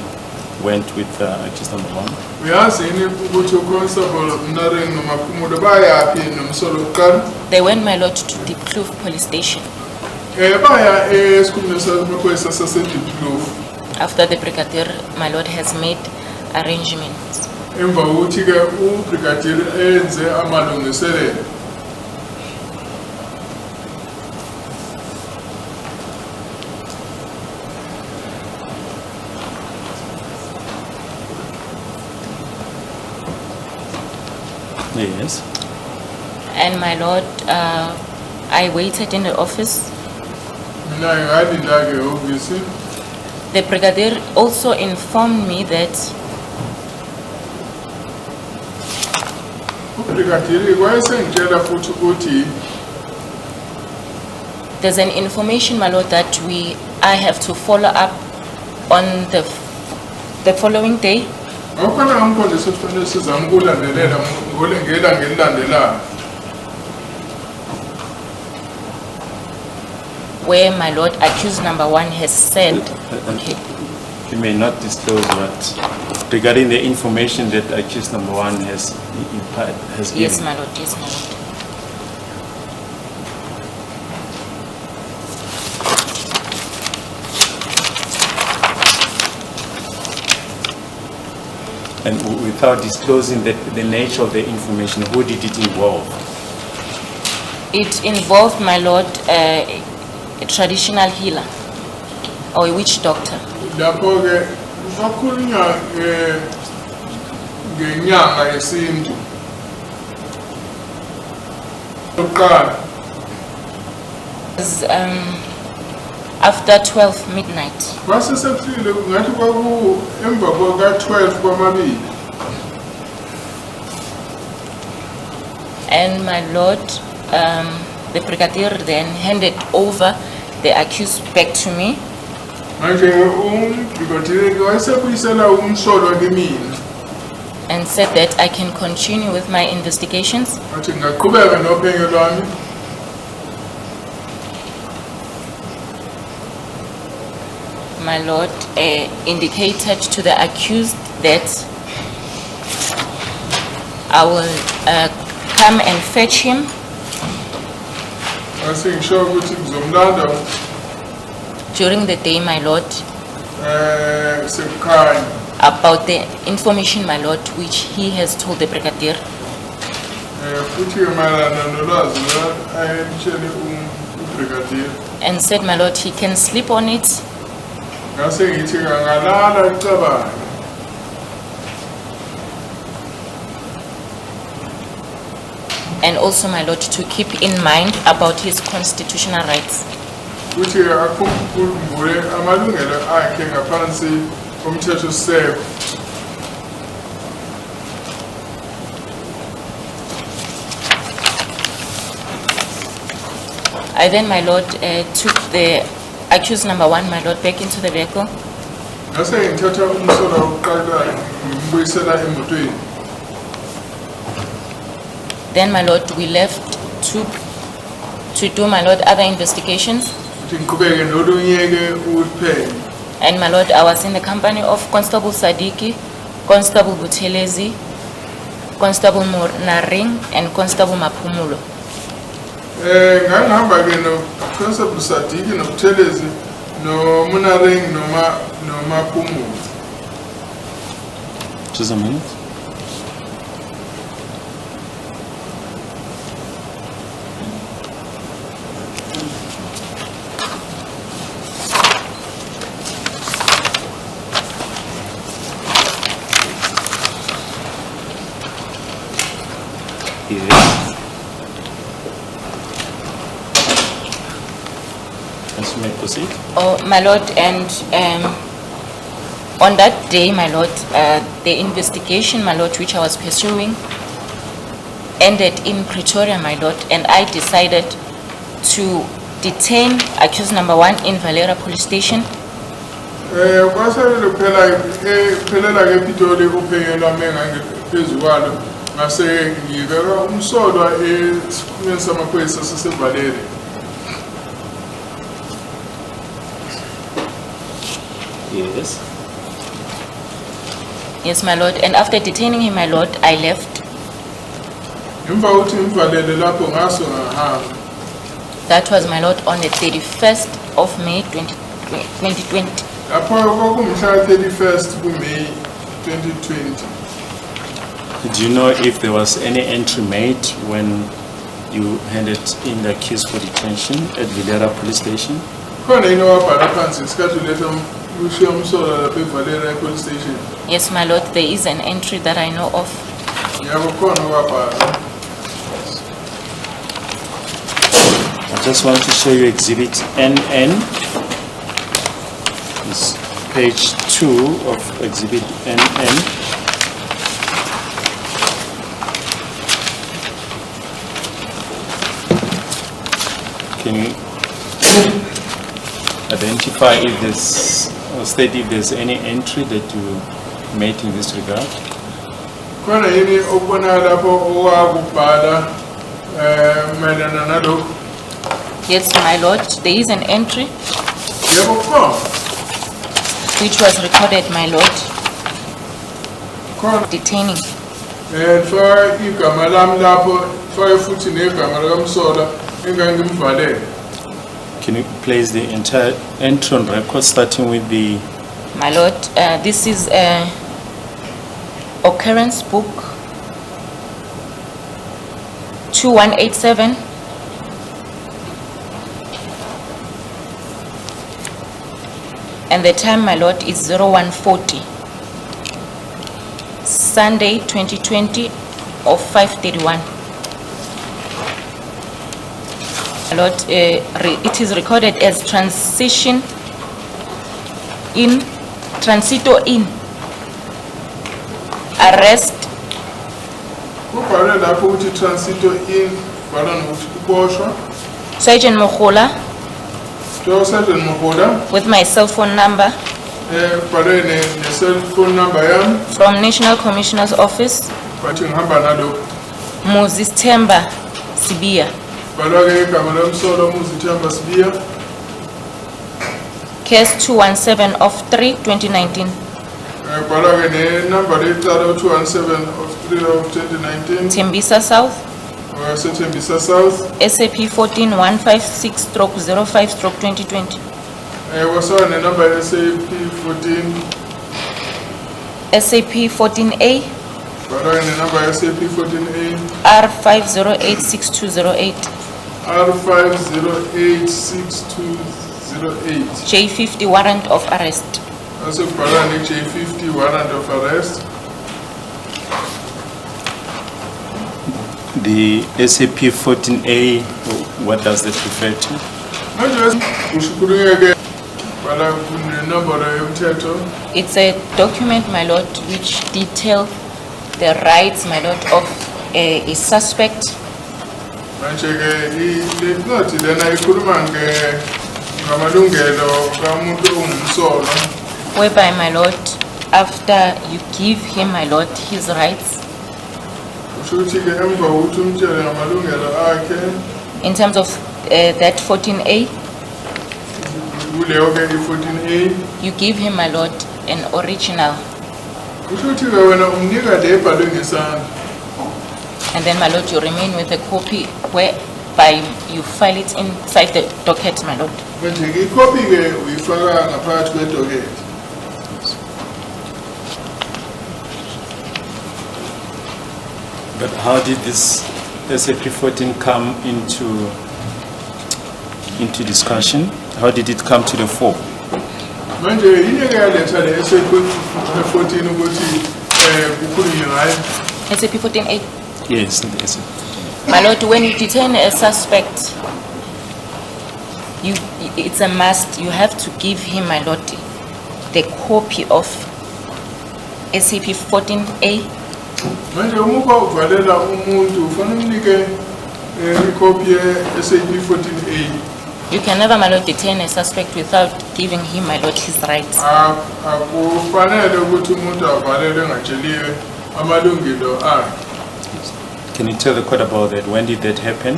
went with accused number 1? Uyazi yini ukuthi uConstable Monare noMaphumulo bayaphi nomsolwa wokuqala? They went, my lord, to the Kloof police station Baya esikhumulweni samaphoyisa saseDiepkloof. after the brigadier, my lord, has made arrangements. Emva kokuthi-ke ubrigadier enze amalungiselelo. Yes. And my lord, I waited in the office. Mina ngalinda-ke ehhovisi. The brigadier also informed me that Ubrigadier wayesengitshela futhi ukuthi There's an information, my lord, that I have to follow up on the following day. Awukhona ngamqondisa okufanele sizame ukulandelela ngelanga elilandelayo. Where my lord, accused number 1 has said, okay, You may not disclose, but regarding the information that accused number 1 has given. yes, my lord, yes, my lord. And without disclosing the nature of the information, who did it involve? It involved, my lord, a traditional healer or a witch doctor. Lapho ke bakhulunywa ngenyanga yesintu. Oqala It was, after 12 midnight. kwasesefile ngathi kwaku emva kwa-12 kwamabili. And my lord, the brigadier then handed over the accused back to me. Manje umbhikotile wayesebuyisela umsolwa kimina. And said that I can continue with my investigations. Wathi ngaqhubeka nophenyo lwami. My lord indicated to the accused that I will come and fetch him Wase ngisho ukuthi ngizomlanda during the day, my lord, sekukhanya. about the information, my lord, which he has told the brigadier. Futhi mayelana nolwazi ayemtshele ubrigadier. And said, my lord, he can sleep on it. Ngase ngithi angalala icabanga. And also, my lord, to keep in mind about his constitutional rights. Futhi akhumbule amalungelo akhe ngaphansi komthethosisekelo. I then, my lord, took the accused number 1, my lord, back into the vehicle. Ngase ngithatha umsolwa wokuqala ngimbuyisela emotweni. Then, my lord, we left to do, my lord, other investigations. Futhi ngiqhubeke nolunyeke uphenyo. And my lord, I was in the company of Constable Sadiki, Constable Buthelezi, Constable Naring, and Constable Mapumulo. Ngangihamba ke no Constable Sadiki no Buthelezi no Munaring no Mapumulo. Just a minute. Yes. Yes, you may proceed. Oh, my lord, and on that day, my lord, the investigation, my lord, which I was pursuing, ended in Pretoria, my lord, and I decided to detain accused number 1 in Valera police station. Kwasalele phelela ke Pitoli uphenyo lwami engangiphezu kwalo ngase ngibeka umsolwa esikhumeni samaphoyisa sasevalele. Yes. Yes, my lord, and after detaining him, my lord, I left. Emva kokuthi ngivalele lapho ngaso ngahamba. That was, my lord, on the 31st of May 2020. Lapho kwakumhla 31st kuMay 2020. Do you know if there was any entry made when you handed in the accused for detention at Valera police station? Khona yini wabhala phansi isikhathi uletha ushiya umsolwa lapho eValera police station? Yes, my lord, there is an entry that I know of. Yabo khona wabhala. I just want to show you exhibit NN. It's page 2 of exhibit NN. Can you identify if there's, or state if there's any entry that you made in this regard? Khona yini okubona lapho owakubhala mayelana nalokho? Yes, my lord, there is an entry Yebo khona. which was recorded, my lord, Khona. detaining. Fa igama lami lapho, fa futhi negama likaMsola engangimvalele. Can you place the entire entry on record, starting with the My lord, this is a occurrence book 2187. And the time, my lord, is 0140. Sunday, 2020 of 5:31. My lord, it is recorded as transition in, transito in, arrest, Kubhalwe lapho ukuthi transito in, bhala nokuthi kuboshwa. Sergeant Mokola, Jo Sergeant Mokola, with my cell phone number bhalwe ne cell phone number yami, from National Commissioner's Office, bathi ngihamba nalokho. Moses Temba Sibia, Bhalwa ke igama lomsolo uMuzithemba Sibiya, case 217 of 3/2019. bhalwa ke nenamba lecala u217 of 3 of 2019, Tembisa South, wasethembisa South, SAP 14156/05/2020. wasaba nenamba SAP 14, SAP 14A bhalwa ke nenamba SAP 14A, R508628, R5086208, J50 warrant of arrest. asekubhalwa ne-J50 warrant of arrest. the SAP 14A, what does that refer to? Manje kushukuluke ke bhala kunenombolo yomthetho. It's a document, my lord, which detail the rights, my lord, of a suspect. Manje ke le note lena ikhuluma ngamalungelo kamuntu ongumsolo, Whereby, my lord, after you give him, my lord, his rights, kusho ukuthi ke emva kokuthi umtshele ngamalungelo akhe in terms of that 14A, kuleyo ke i-14A, you give him, my lord, an original. kusho ukuthi ke wena umnika le ebhalwe ngesandla, And then, my lord, you remain with a copy whereby you file it inside the docket, my lord. manje ke ikhophi ke uyifaka ngaphakathi kwedoketi. But how did this SAP 14 come into discussion? How did it come to the fore? Manje yini ke yaletha le SAP 14 ukuthi kukhulunywe ngayo? SAP 14A. Yes, the SAP. My lord, when you detain a suspect, it's a must. You have to give him, my lord, the copy of SAP 14A. Manje uma uvalela umuntu ufanele umnike ikhophi ye-SAP 14A. You can never, my lord, detain a suspect without giving him, my lord, his rights. Akufanele ukuthi umuntu avalelwe engatsheliwe amalungelo akhe. Can you tell the court about that? When did that happen?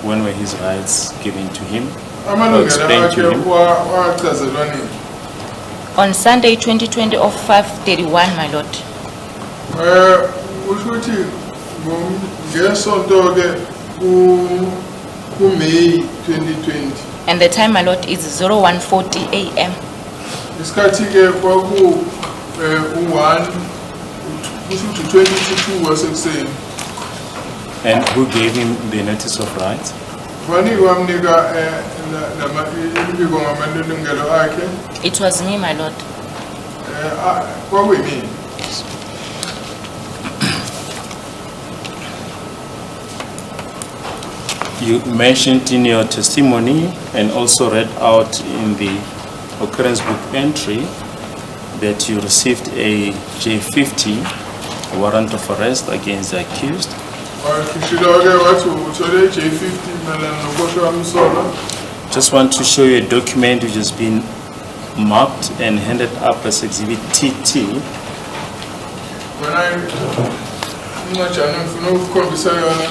When were his rights given to him? Or Amalungelo explained to akhe him? wachazelwa nini? On Sunday, 2020 of 5:31, my lord. Usho ukuthi ngesonto ke ku-May 2020. And the time, my lord, is 0140 a.m. Isikhathi ke kwaku u1 kusho ukuthi 22 wasekuseni. And who gave him the notice of rights? Kwani kwamnika imbiko ngamalungelo akhe It was me, my lord. kwakuyini. You mentioned in your testimony and also read out in the occurrence book entry that you received a J50 warrant of arrest against the accused. Washilo ke wathi uthole J50 malana nokushwa umsolo. Just want to show you a document which has been marked and handed up as Exhibit TT. Wena incwajana ngifuna ukukhombisa yona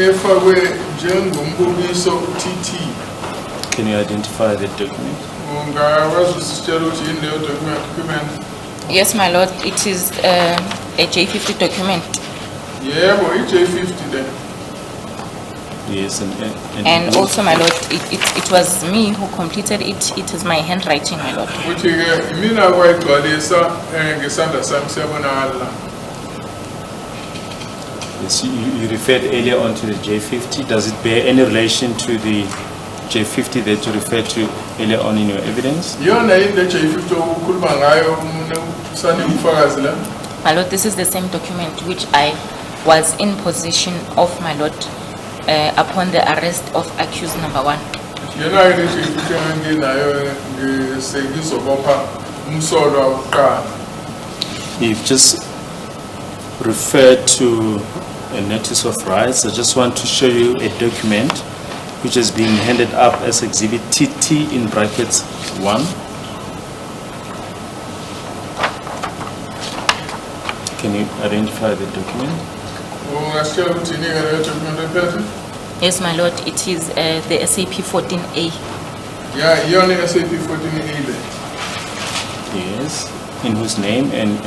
efakwe njengombukiso TT. Can you identify the document? Ungakwazi usitshela ukuthi yini leyo document? Yes, my lord, it is a J50 document. Yebo, i-J50 then. Yes, And also, my lord, it was me who completed it. It is my handwriting, my lord. Uthi ke mina kwayigcwalisa ngesandla sami siyabonakala la. yes, you referred earlier on to the J50. Does it bear any relation to the J50 that you referred to earlier on in your evidence? Yona yini le-J50 okukhuluma ngayo usane ufakazi la? My lord, this is the same document which I was in possession of, my lord, upon the arrest of accused number 1. Yena ke le-J50 enganginayo ngizobopha umsolo wokuqala. You've just referred to a notice of rights. I just want to show you a document which has been handed up as Exhibit TT in brackets 1. Can you identify the document? Ungasitshela ukuthi yini ke leyo document ephethe? Yes, my lord, it is the SAP 14A. Ya, yona i-SAP 14A le. Yes. In whose name and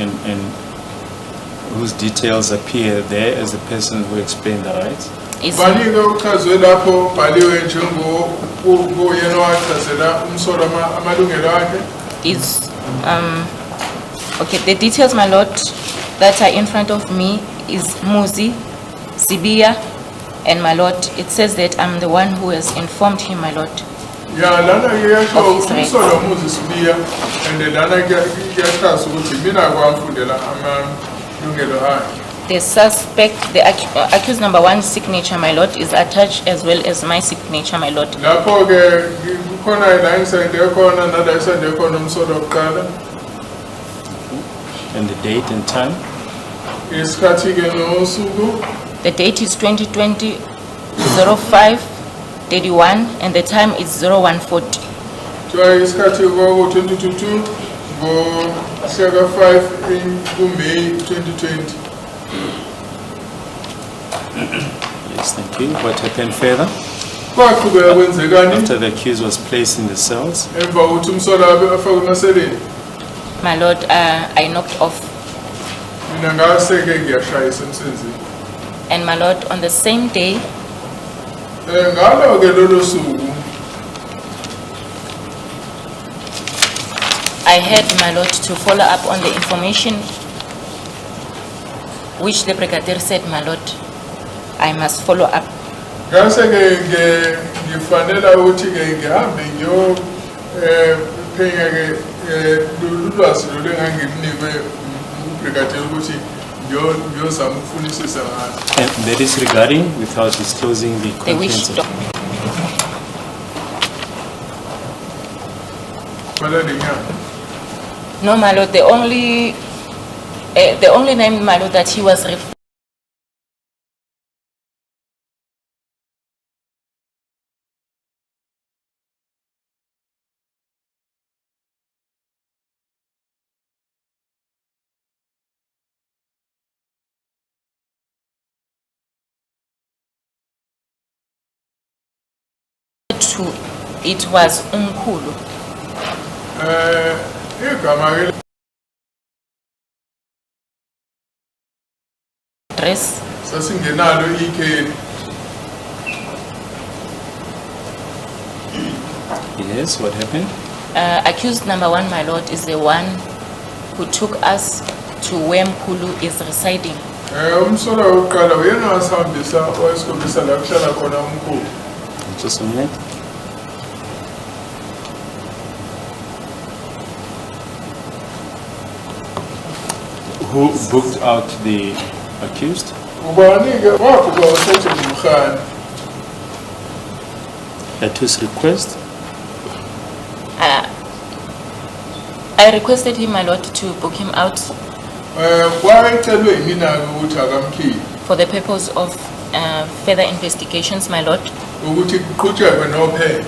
whose details appear there as the person who explained the rights? Bani-ke uchazwe lapho ubhaliwe njengoyena owachazela umsolo amalungelo akhe? Is okay, the details, my lord, that are in front of me is Muzi, Sibia, and my lord, it says that I'm the one who has informed him, my lord. Ya, lana kuyasho Of his rights. umsolo Muzi Sibiya, and lana kuyachaza ukuthi mina kwamfundela amalungelo akhe. The suspect, the accused number 1 signature, my lord, is attached as well as my signature, my lord. Lapho ke kukhona la ngisayinde khona nala ngisayinde khona umsolo wokuqala. And the date and time? Isikhathi ke nosuku The date is 2020 05/31 and the time is 0140. kuthiwa isikhathi kwaku-2022 ngomhlaka 5 kuMeyi 2020. Yes, thank you. What happened further? Kwaqhubeka kwenzekani After the accused was placed in the cells, emva kokuthi umsolo afakwe emaseleni? My lord, I knocked off. Mina ngase-ke ngiyashayisa emsebenzini. And my lord, on the same day, Ngalo-ke lolo suku I had, my lord, to follow up on the information which the brigadier said, my lord, I must follow up. ngase-ke ngifanela ukuthi-ke ngihambe phenya-ke lulwazi lolu engangilinikwe ubrigadier ukuthi ngiyozama ukufunisisa ngalo. and that is regarding, without disclosing the The wish contents of document. Kwaleli nyanga. No, my lord, the only name, my lord, that he was referring to, it was Umkhulu. Igama-ke Address, sasingenalo ikheli. Yes, what happened? accused number 1, my lord, is the one who took us to where Mkhulu is residing. Umsolo wokuqala uyena wasihambisa wayesikhombisa la kuhlala khona umkhulu. Just a minute. Who booked out the accused? Ubani-ke wabhukwa uSethi Mkhani. At whose request? I requested him, my lord, to book him out Kwayecelwe yimina-ke ukuthi akamkhiphi for the purpose of further investigations, my lord. ukuthi kuqhutshekwe nophenyo.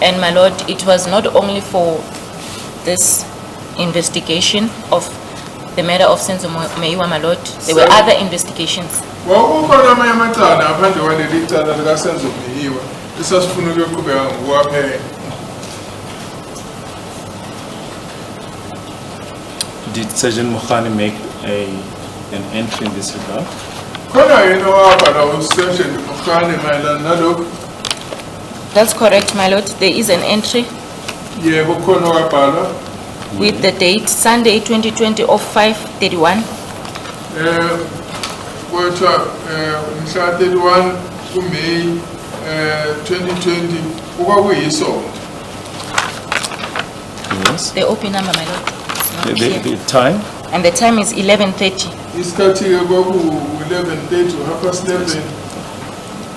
And my lord, it was not only for this investigation of the murder of Senzo Meyiwa, my lord. There were other investigations. Kwakukhona amanye amacala ngaphandle kwaleli cala likaSenzo Meyiwa esasifuna ukuyoqhubeka ngokuwaphela. Did Sergeant Mokhane make an entry in this regard? Khona yini owabhala uSergeant Mokhane mayelana nalokhu? That's correct, my lord. There is an entry Yebo khona owabhala. with the date Sunday 2020 of 5:31. Kwethiwa mhla 31 kuMeyi 2020 okwakuyisonto. Yes. The OP number, my lord. It's not clear. The time? And the time is 11:30. Isikhathi-ke kwaku-11:30 11:30.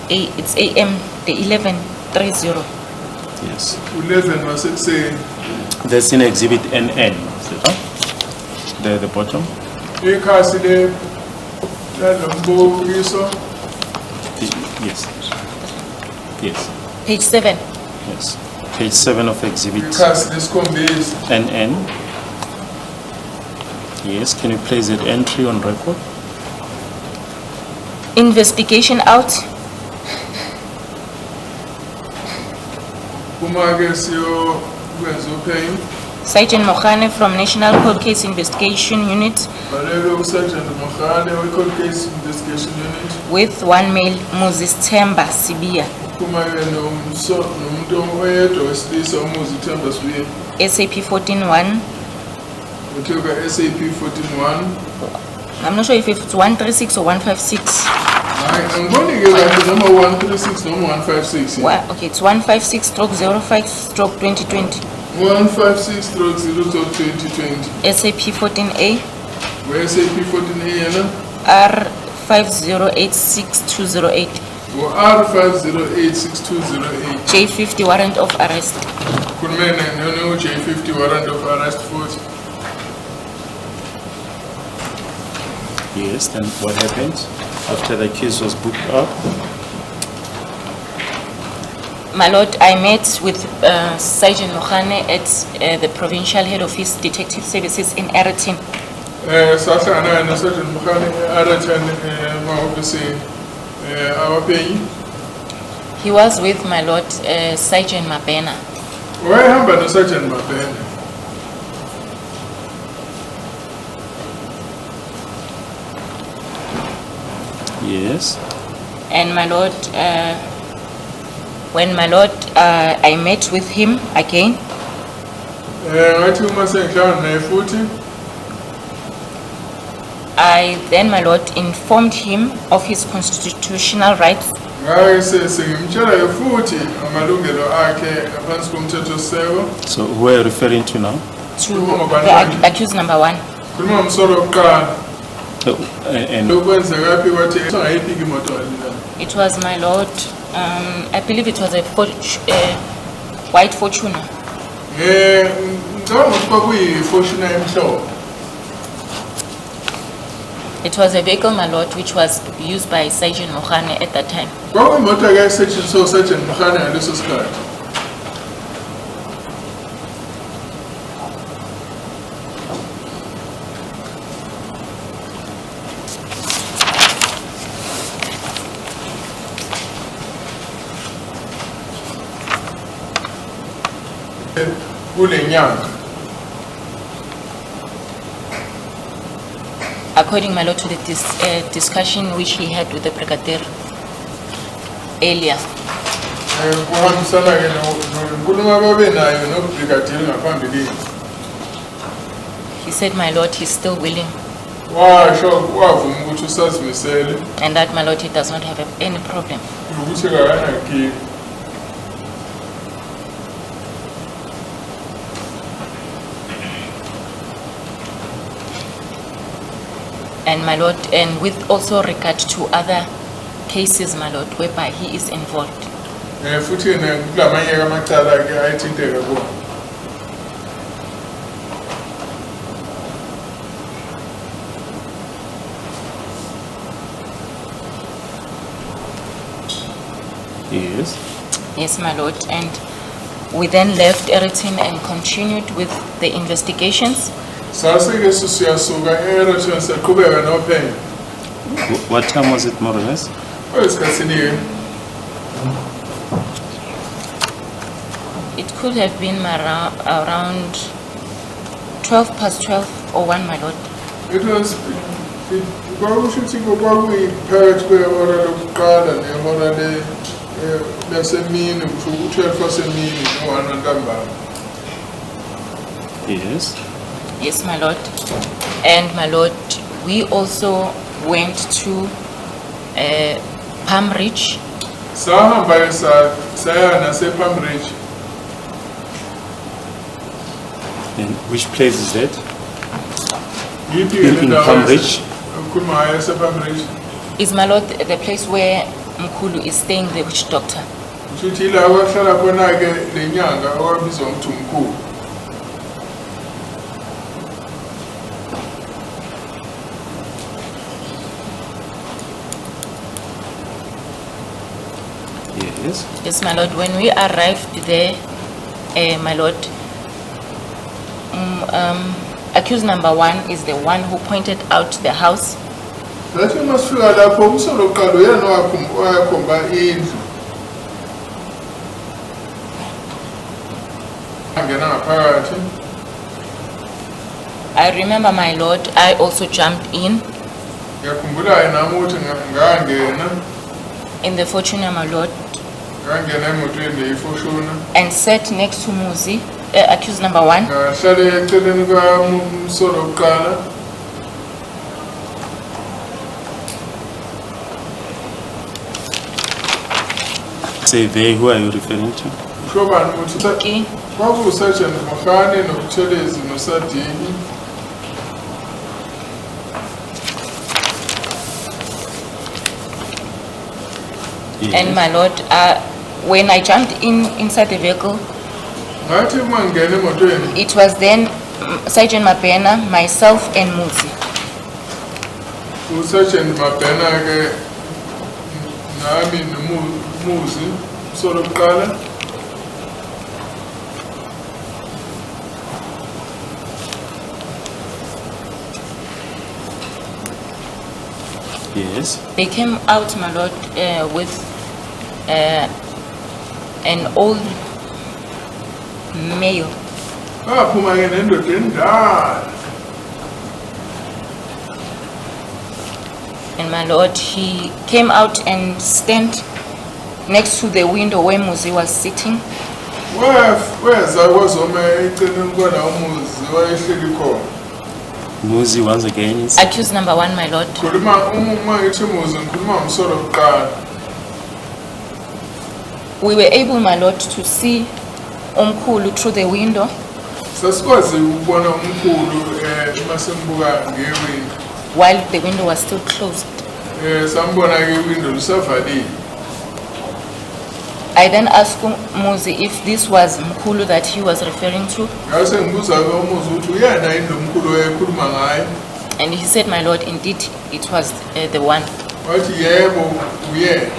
It's AM, the 11:30. Yes. 11 wasekuseni. That's in exhibit NN. The bottom? Ikhasi lalombukiso. Yes. Yes. Page 7. Yes. Page 7 of exhibit Ikhasi lesikhombisa. NN. Yes, can you place that entry on record? Investigation out. Kuma-ke siyokwenza uphenyo. Sergeant Mokhane from National Cold Case Investigation Unit Balelwe uSergeant Mokhane we-Cold Case Investigation Unit. with one male, Moses Temba Sibia, Kuma-ke nomuntu oyedwa wesilisa umuzi Themba Sibiya. SAP 14-1. Uthiwa SAP 14-1. I'm not sure if it's 136 or 156. Hayi angiboni-ke kahle noma 136 noma 156. Okay, it's 156/05/2020. 156/0/2020. SAP 14A we-SAP 14A yena R5086-208. R5086-208. J50 warrant of arrest. Khulume J50 warrant of arrest futhi. Yes, then what happened after the case was booked up? My lord, I met with Sergeant Mokhane at the Provincial Head Office Detective Services in Eriton. Sahlangana noSergeant Mokhane e-Araton emahhovisi abaphenyi. He was with my lord, Sergeant Mabena. Wayehamba noSergeant Mabena. Yes. And my lord, when my lord, I met with him again, Ngathi uma sengihlangana naye futhi I then, my lord, informed him of his constitutional rights ngake sengimtshela futhi amalungelo akhe ngaphansi komthethosisekelo. So who are you referring to now? to the accused number 1. Khuluma ngomsolo wokuqala. And Lokwenzekaphi kwathi engayiphi imoto alila. It was my lord, I believe it was a white Fortuner. Ngicabanga ukuthi kwakuyi-Fortuner emhlophe. It was a vehicle, my lord, which was used by Sergeant Mokhane at that time. Kwakuyimoto eyayisetshenziswa uSergeant Mokhane ngaleso sikhathi. Kule nyanga. According, my lord, to the discussion which he had with the brigadier earlier. Kuhambisana-ke nonkulumo ababenayo nobrigadier ngaphambilini. He said, my lord, he's still willing, Washo wavuma ukuthi usazimisele and that, my lord, he does not have any problem. nokuthi kakanankinga. And my lord, and with also regard to other cases, my lord, whereby he is involved. Futhi kulamanye amacala-ke ayithinteka kuwo. yes. Yes, my lord, and We then left everything and continued with the investigations. Sasike siyasuka e-Eritrea siqhubeka nophenyo. What time was it, more or less? Esikhathini It could have been around 12 past 12 or 1, my lord. it was kwakusho ukuthi kwakuyiphakathi kwehora lokuqala nehora lasemini kusho u-12 wasemini no-1 ntambama. Yes. Yes, my lord. And my lord, we also went to Palm Ridge. Sahamba saya nase-Palm Ridge. And which place is that? Yiphi In Palm Ridge? Ukhuluma ngayo ese-Palm Ridge. Is my lord the place where Mkulu is staying, the witch doctor? Kusho ukuthi yila abahlala khona-ke le nyanga okwabizwa ngokuthi umkhulu. Yes. Yes, my lord. When we arrived there, my lord, accused number 1 is the one who pointed out the house. Lathi masifika lapho umsolo wokuqala uyena owakhomba indlu. Angena ngaphakathi. I remember, my lord, I also jumped in Ngiyakhumbula nami ukuthi ngangena the Fortuna, my lord, ngangena emotweni leyifoshona. and sat next to Muzi, accused number 1. Ngahlale eceleni kwamsolo wokuqala. Say they, who are you referring to? Kusho bani ukuthi Okay. kwakuwu-Sergeant Mohane noButhelezi noSadini. Yes. And my lord, when I jumped inside the vehicle, Ngathi uma ngingena emotweni it was then Sergeant Mabena, myself, and Muzi. u-Sergeant Mabena-ke nami noMuzi umsolo wokuqala. Yes. They came out, my lord, with an old male. Baphuma-ke nendoda endala. And my lord, he came out and stand next to the window where Muzi was sitting. Weza kwazoma eceleni kwala umuzi wayehleli khona. Muzi once again is. Accused number 1, my lord. Uma ngithi umuzi ngikhuluma ngomsolo wokuqala. We were able, my lord, to see Umkulu through the window. Sasikwazi ukubona umkhulu uma simbuka ngewindo. While the window was still closed. Sambona-ke iwindo lisavalile. I then asked Muzi if this was Mkulu that he was referring to, Ngase ngibuza-ke umuzi ukuthi uyena yini lo mkhulu wayekhuluma ngaye. and he said, my lord, indeed it was the one. Wathi yebo uyena.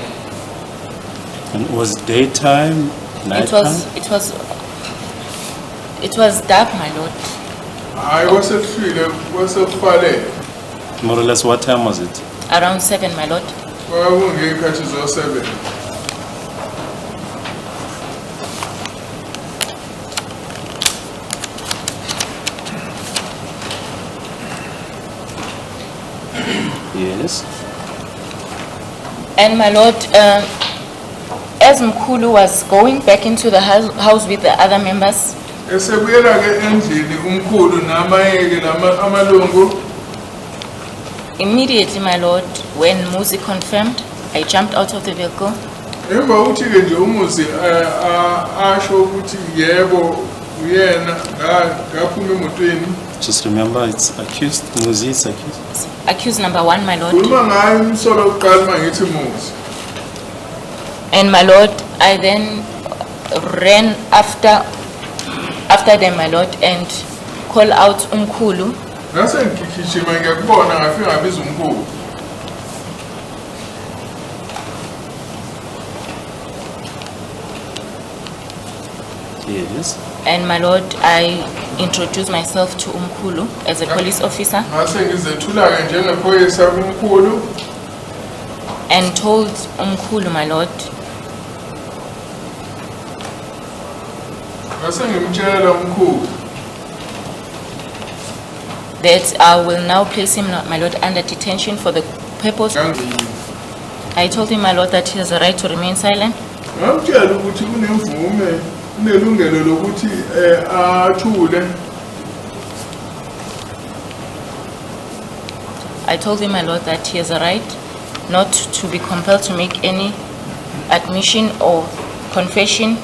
And it was daytime, nighttime? It was dark, my lord. Hayi kwasebuhlwile kwasekufalele. More or less, what time was it? Around 7, my lord. Kwakungeyikhathi zo-7. Yes. And my lord, as Mkulu was going back into the house with the other members, Esebuyela-ke endlini umkhulu namayeke amalungu. immediately, my lord, when Muzi confirmed, I jumped out of the vehicle. Emva kokuthi-ke nje umuzi asho ukuthi yebo uyena ngaphuma emotweni. Just remember, it's accused. Muzi is accused. Accused number 1, my lord. Khuluma ngayo umsolo wokuqala uma ngithi muzi. And my lord, I then ran after them, my lord, and called out Umkulu. Ngase ngigijima ngiyakubona ngafika ngabiza umkhulu. Yes. And my lord, I introduced myself to Umkulu as a police officer ngase ngizethula-ke njengephoyisa kumkhulu and told Umkulu, my lord, ngase ngimtshela umkhulu that I will now place him, my lord, under detention for the purpose. I told him, my lord, that he has a right to remain silent. ngamtshela ukuthi unemvume unelungelo lokuthi athule. I told him, my lord, that he has a right not to be compelled to make any admission or confession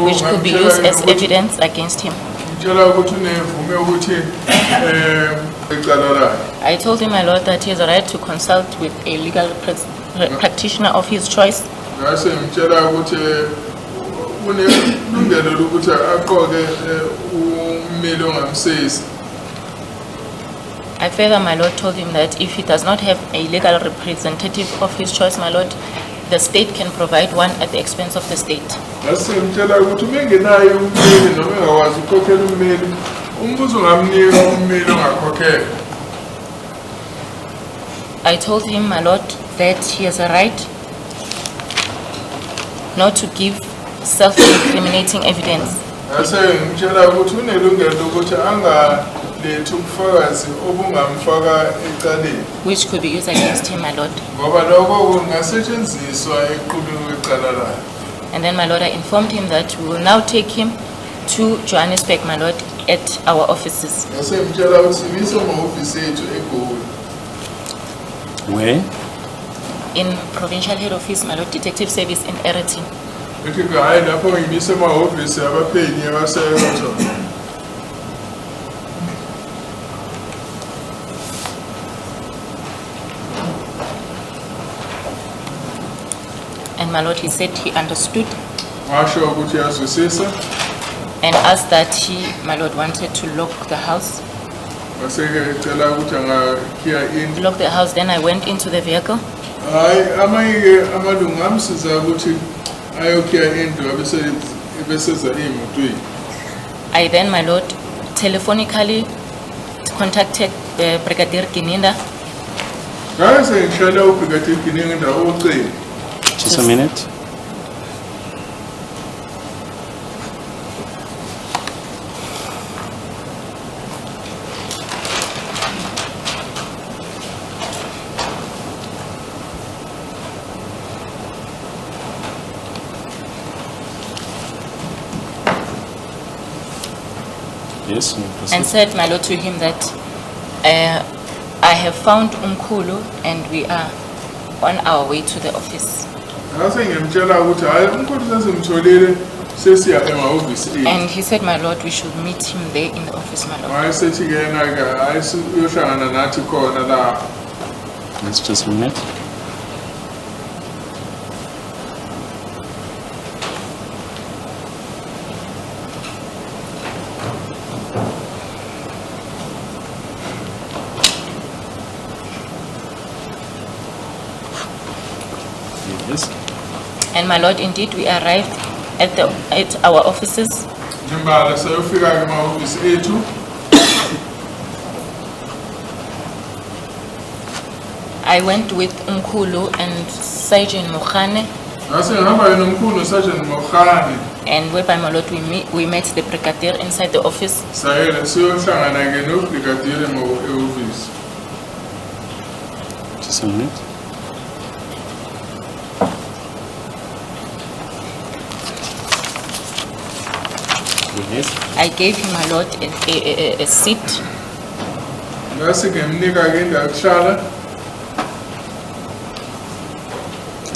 which could be used as evidence against him. ngitshela ukuthi unemvume ukuthi icala lakhe. I told him, my lord, that he has a right to consult with a legal practitioner of his choice. ngase ngitshela ukuthi unelungelo lokuthi aqoke ummeli ongamsisi. I further, my lord, told him that if he does not have a legal representative of his choice, my lord, the state can provide one at the expense of the state. ngase ngitshela ukuthi uma engenaye ummeli noma engakwazi ukukhokhela ummeli umbuzo ungamnika ummeli ongakhokhela. I told him, my lord, that he has a right not to give self-incriminating evidence, ngase ngitshela ukuthi unelungelo lokuthi angalethi ubufakazi obungamfaka ecaleni which could be used against him, my lord. ngoba lokho kungasetshenziswa equlwini kwecala lakhe. And then, my lord, I informed him that we will now take him to Johannesburg, my lord, at our offices. ngase ngitshela ukuthi sibise amahhovisi ethu eGoli Where? In Provincial Head Office, my lord, Detective Service in Eretin. ethi hhayi lapho ngibise amahhovisi abaphenyi abaseyoto. And my lord, he said he understood ngasho ukuthi yazwisisa. and asked that he, my lord, wanted to lock the house. ngase-ke ecela ukuthi angakhiya indlu. Lock the house, then I went into the vehicle. hhayi amanye-ke amalungu amsiza ukuthi ayokhiya indlu ebeseza ey'motweni. I then, my lord, telephonically contacted Brigadier Gininda ngase ngishayela ubrigadier Gininda ucingo. Just a minute. Yes, you proceed. and said, my lord, to him that I have found Umkulu and we are on our way to the office. ngase ngiyamtshela ukuthi hhayi umkhulu sesimtholile sesiya emahhovisi ethu. And he said, my lord, we should meet him there in the office, my lord. hhayi sethi-ke yena-ke hhayi uyohlangana nathi khona lapho. Let's just a minute. Yes. And my lord, indeed, we arrived at our offices. ngimbala sayofika-ke emahhovisi ethu. I went with Umkulu and Sergeant Mokhane, ngase ngihamba nomkhulu nosergeant Mokhane. and whereby, my lord, we met the brigadier inside the office. sayele siyohlangana-ke nobrigadier ehhovisi. Just a minute. Yes. I gave him, my lord, a seat, ngase ngimnika-ke indawo yokuhlala.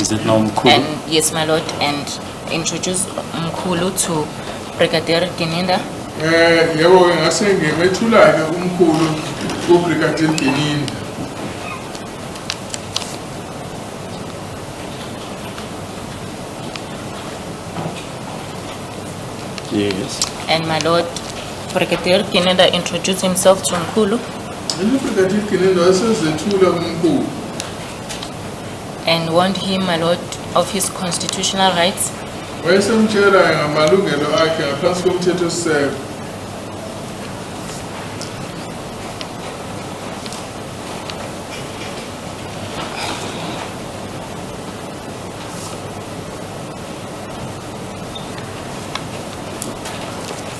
Is it now Mkulu? and yes, my lord, and introduced Umkulu to Brigadier Gininda. Yebo-ke ngase ngimethula-ke umkhulu kubrigadier Gininda. Yes. And my lord, Brigadier Gininda introduced himself to Umkulu ubrigadier Gininda wasezethula umkhulu and warned him, my lord, of his constitutional rights wayesemtshela ngamalungelo akhe ngaphansi komthethosisekelo.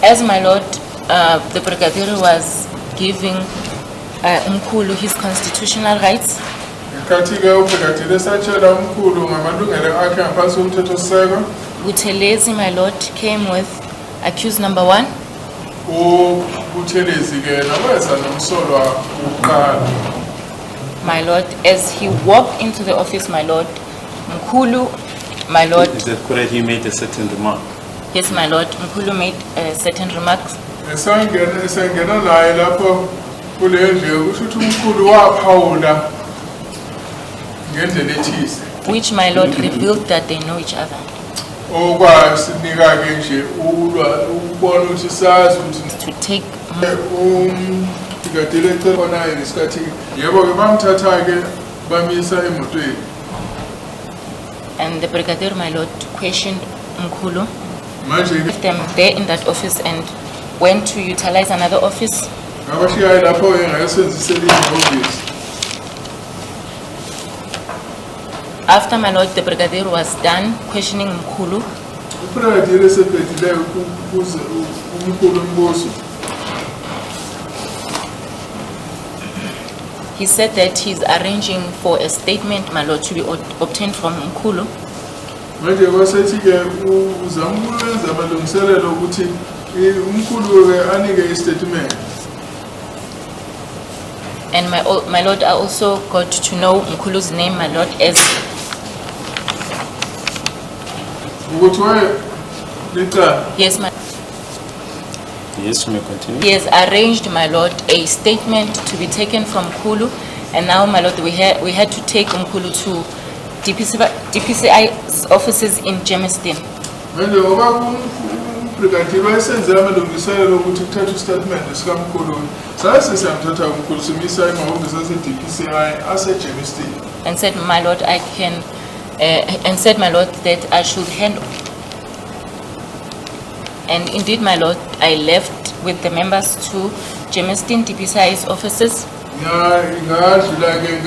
As my lord, the Brigadier was giving Mkhulu his constitutional rights, Ngenkathi-ke uBrigadier esatshela umkhulu ngamalungelo akhe ngaphansi komthethosisekelo, Buthelezi, my lord, came with accused number 1, uButhelezi-ke naweza nomsolwa wokuqala. my lord. As he walked into the office, my lord, Mkhulu, my lord, Is that correct? He made a certain remark. yes, my lord, Mkhulu made certain remarks, Esangena naye lapho kule ndlu kusho ukuthi umkhulu waphawula ngendlela ethize. which my lord revealed that they know each other. Okwasinika-ke nje ukubona ukuthi sazi ukuthi To take Brigadier ekhona ngesikhathi yebo-ke bamthatha-ke bamisa emotweni. and the Brigadier, my lord, questioned Mkhulu, Manje-ke left them there in that office and went to utilize another office. ngabashikayo lapho-ke ngayosebenzisa elinye ihhovisi. After my lord, the Brigadier was done questioning Mkhulu, uBrigadier esebhedileyo ukuze umkhulu umbuzo. he said that he's arranging for a statement, my lord, to be obtained from Mkhulu. Manje kwasethi-ke uzama ukwenza amalungiselelo ukuthi umkhulu-ke anike istatement. And my lord, I also got to know Mkhulu's name, my lord, as Ukuthi waye licala. yes, my Yes, you may continue. he has arranged, my lord, a statement to be taken from Mkhulu, and now, my lord, we had to take Mkhulu to DPCI's offices in Germiston. Manje ngoba uBrigadier wayesenze amalungiselelo ukuthi kuthathwe istatement sikamkhulu. Sase siyamthatha umkhulu simisa emahhovisi ase-DPCI ase-Germiston. And said, my lord, my lord, that I should hand. And indeed, my lord, I left with the members to Germiston DPCI's offices. Ngadlula-ke